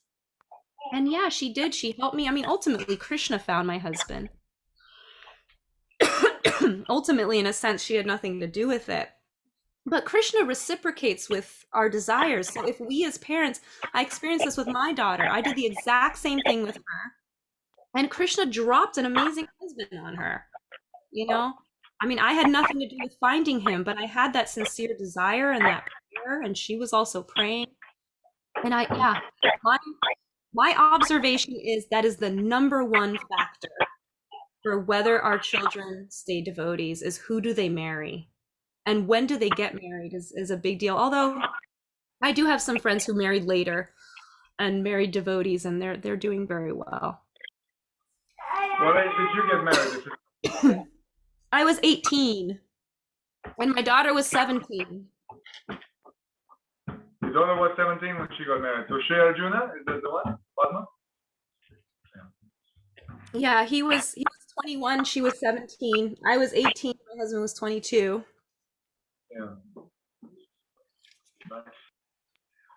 And yeah, she did. She helped me. I mean, ultimately, Krishna found my husband. Ultimately, in a sense, she had nothing to do with it. But Krishna reciprocates with our desires. So if we as parents, I experienced this with my daughter. I did the exact same thing with her. And Krishna dropped an amazing husband on her. You know? I mean, I had nothing to do with finding him, but I had that sincere desire and that prayer, and she was also praying. And yeah, my my observation is that is the number one factor for whether our children stay devotees is who do they marry? And when do they get married is a big deal. Although I do have some friends who married later and married devotees, and they're doing very well. What age did you get married? I was 18 and my daughter was 17. Your daughter was 17 when she got married. So Shri Arjuna, is that the one? Padma? Yeah, he was 21, she was 17. I was 18, my husband was 22. Yeah. Nice.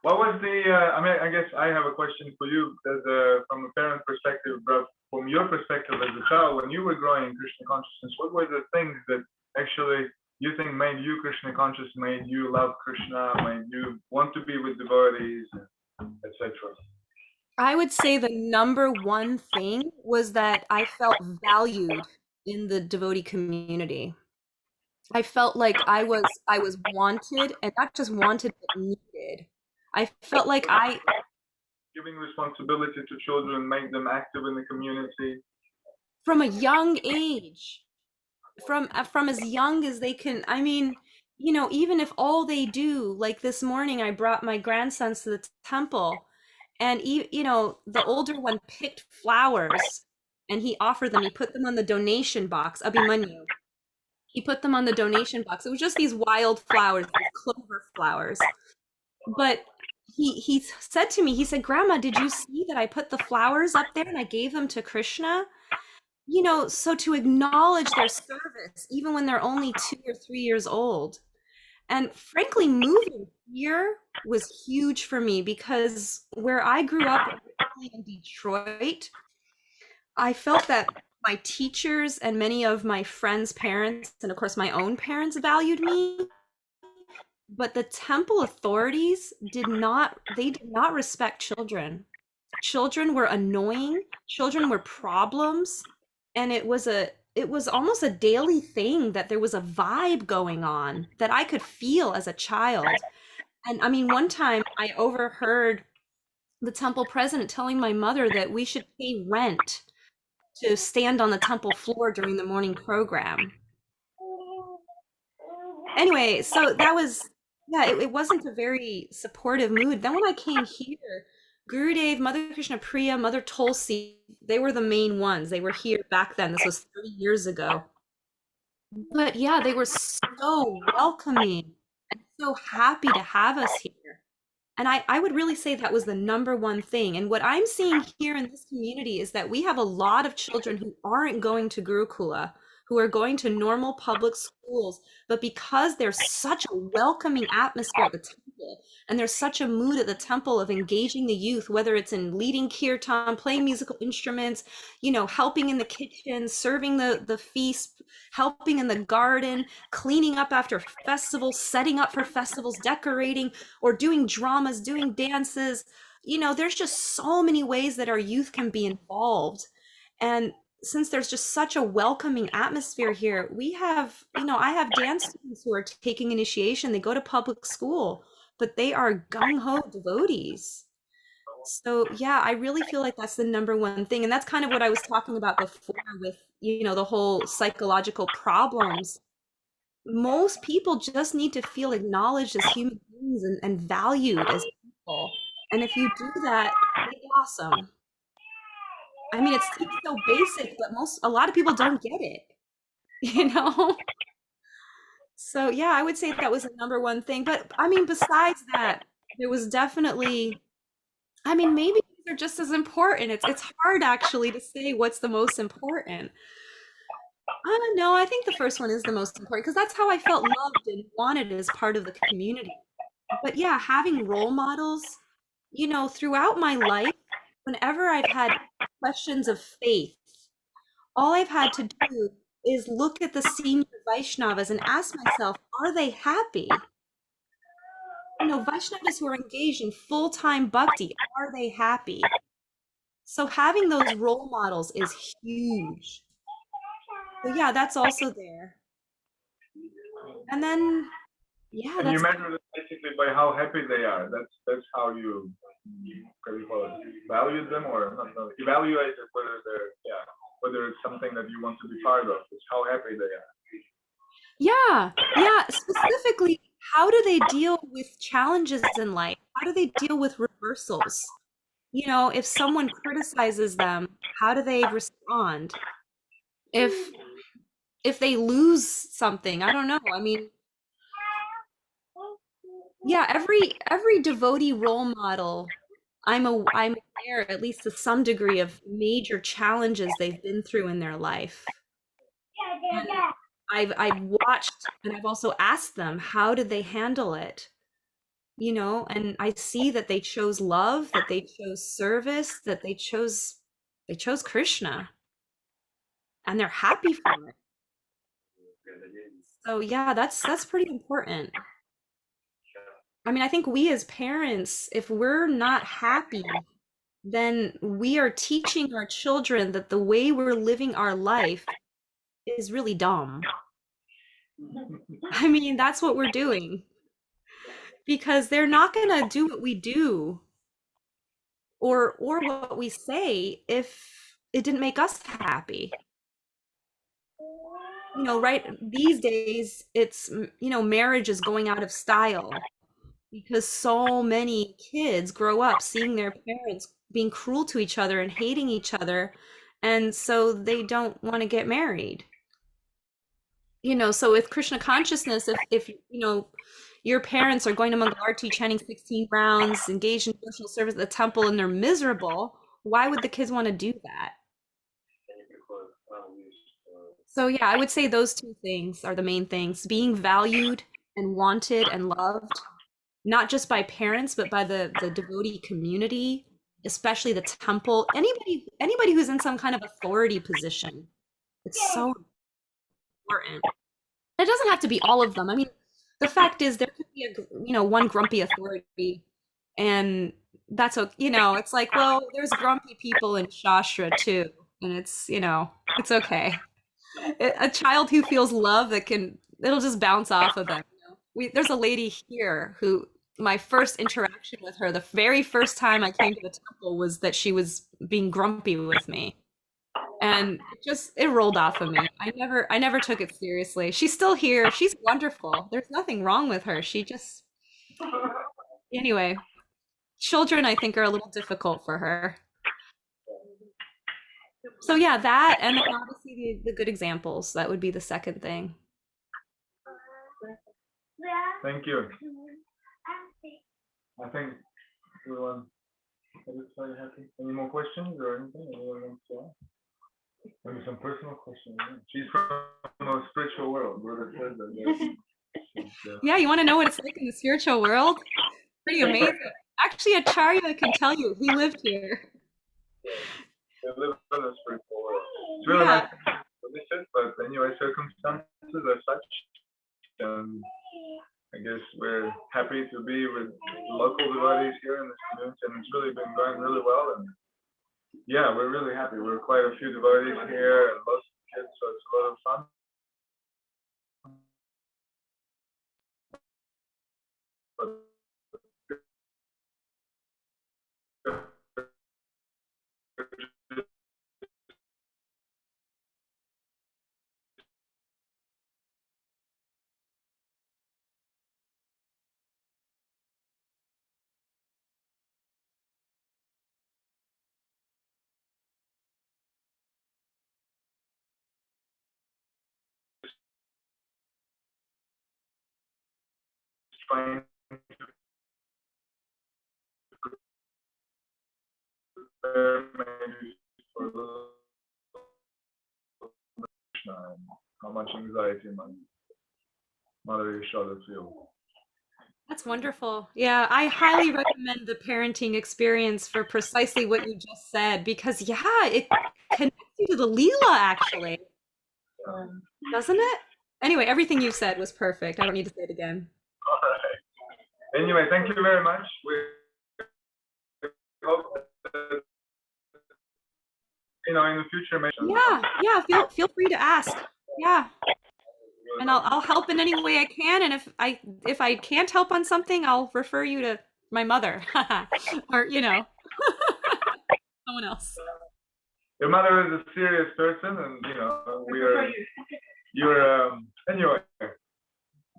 What was the, I mean, I guess I have a question for you as from a parent perspective, but from your perspective as a child, when you were growing in Krishna consciousness, what were the things that actually you think made you Krishna conscious, made you love Krishna, made you want to be with devotees, etc.? I would say the number one thing was that I felt valued in the devotee community. I felt like I was wanted, and not just wanted but needed. I felt like Giving responsibility to children, make them active in the community. from a young age, from as young as they can. I mean, even if all they do, like this morning I brought my grandsons to the temple, and the older one picked flowers and he offered them, he put them on the donation box. Abhimanyu, he put them on the donation box. It was just these wild flowers, these clover flowers. But he said to me, he said, Grandma, did you see that I put the flowers up there and I gave them to Krishna? So to acknowledge their service, even when they're only 2 or 3 years old. And frankly, moving here was huge for me because where I grew up in Detroit, I felt that my teachers and many of my friends' parents, and of course my own parents, valued me. But the temple authorities did not respect children. Children were annoying, children were problems, and it was almost a daily thing that there was a vibe going on that I could feel as a child. And I mean, one time I overheard the temple president telling my mother that we should pay rent to stand on the temple floor during the morning program. Anyway, so that was, yeah, it wasn't a very supportive mood. Then when I came here, Gurudev, Mother Krishna Priya, Mother Tulsi, they were the main ones. They were here back then. This was 30 years ago. But yeah, they were so welcoming and so happy to have us here. And I would really say that was the number one thing. And what I'm seeing here in this community is that we have a lot of children who aren't going to Gurukula, who are going to normal public schools, but because there's such a welcoming atmosphere at the temple, and there's such a mood at the temple of engaging the youth, whether it's in leading kirtan, playing musical instruments, helping in the kitchen, serving the feast, helping in the garden, cleaning up after festivals, setting up for festivals, decorating, or doing dramas, doing dances. There's just so many ways that our youth can be involved. And since there's just such a welcoming atmosphere here, we have, I have dance students who are taking initiation. They go to public school, but they are gung-ho devotees. So yeah, I really feel like that's the number one thing. And that's kind of what I was talking about before with, the whole psychological problems. Most people just need to feel acknowledged as human beings and valued as people. And if you do that, they blossom. I mean, it seems so basic, but a lot of people don't get it, you know? So yeah, I would say that was the number one thing. But I mean, besides that, there was definitely, I mean, maybe these are just as important. It's hard actually to say what's the most important. I don't know. I think the first one is the most important because that's how I felt loved and wanted as part of the community. But yeah, having role models, throughout my life, whenever I've had questions of faith, all I've had to do is look at the senior Vaishnavas and ask myself, are they happy? Vaishnavas who are engaged in full-time bhakti, are they happy? So having those role models is huge. So yeah, that's also there. And then, yeah, And you that's measure it basically by how happy they are. That's how you, how do you call it, value them, or not, no, evaluate it, whether they're, yeah, whether it's something that you want to be part of. It's how happy they are. yeah, yeah. Specifically, how do they deal with challenges in life? How do they deal with reversals? If someone criticizes them, how do they respond? If if they lose something, I don't know. I mean, yeah, every devotee role model, I'm aware, at least to some degree, of major challenges they've been through in their life. And I've watched and I've also asked them, how did they handle it? And I see that they chose love, that they chose service, that they chose Krishna, and they're happy for it. So yeah, that's pretty important. I mean, I think we as parents, if we're not happy, then we are teaching our children that the way we're living our life is really dumb. I mean, that's what we're doing because they're not going to do what we do or what we say if it didn't make us happy. Right these days it's marriage is going out of style because so many kids grow up seeing their parents being cruel to each other and hating each other, and so they don't want to get married. So with Krishna consciousness, if your parents are going to Mangalarti chanting 16 rounds, engaged in social service at the temple, and they're miserable, why would the kids want to do that? So yeah, I would say those two things are the main things: being valued and wanted and loved, not just by parents, but by the devotee community, especially the temple. Anybody who's in some kind of authority position. It's so important. It doesn't have to be all of them. I mean, the fact is there could be one grumpy authority, and that's okay. It's like, well, there's grumpy people in Shastra too, and it's okay. A child who feels love it'll just bounce off of them. There's a lady here who my first interaction with her, the very first time I came to the temple, was that she was being grumpy with me. And it rolled off of me. I never took it seriously. She's still here. She's wonderful. There's nothing wrong with her. Anyway, children I think are a little difficult for her. So yeah, that and then obviously the good examples. That would be the second thing. Thank you. I think everyone is very happy. Any more questions or anything? Anyone wants to ask? Maybe some personal questions. She's from a spiritual world. Brother said that. Yeah, you want to know what it's like in the spiritual world? Pretty amazing. Actually, Acharya can tell you. He lived here. They live in a spiritual world. It's really Yeah. nice to visit, but anyway, circumstances are such. And I guess we're happy to be with local devotees here in this community, and it's really been going really well. And yeah, we're really happy. We're quite a few devotees here and most kids, so it's a lot of fun. Trying to prepare maybe for the and how much anxiety my mother Yashoda feels. That's wonderful. Yeah, I highly recommend the parenting experience for precisely what you just said because, yeah, it connects you to the Leela actually, doesn't it? Anyway, everything you said was perfect. I don't need to say it again. All right. Anyway, thank you very much. We hope that, in the future, maybe. Yeah, yeah, feel free to ask. Yeah, and I'll help in any way I can, and if I can't help on something, I'll refer you to my mother or someone else. Your mother is a serious person, and you're anyway.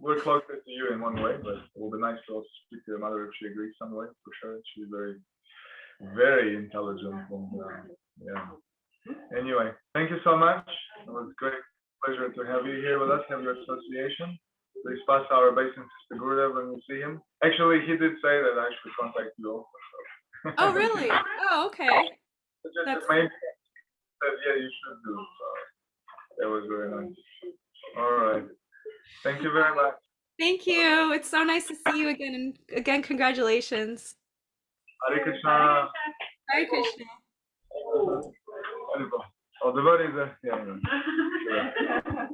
We're closer to you in one way, but it will be nice to also speak to your mother if she agrees some way, for sure. She's very, very intelligent, and yeah. Anyway, thank you so much. It was a great pleasure to have you here with us, have your association. Please pass our obeisances to Gurudev when you see him. Actually, he did say that I should contact you also. So. Oh, really? Oh, okay. That's Maybe said, yeah, you should do. So that was very nice. All right. Thank you very much. Thank you. It's so nice to see you again, and again, congratulations. Hare Krishna. Hare Krishna. Oh, the body is there. Yeah, I know. Sure.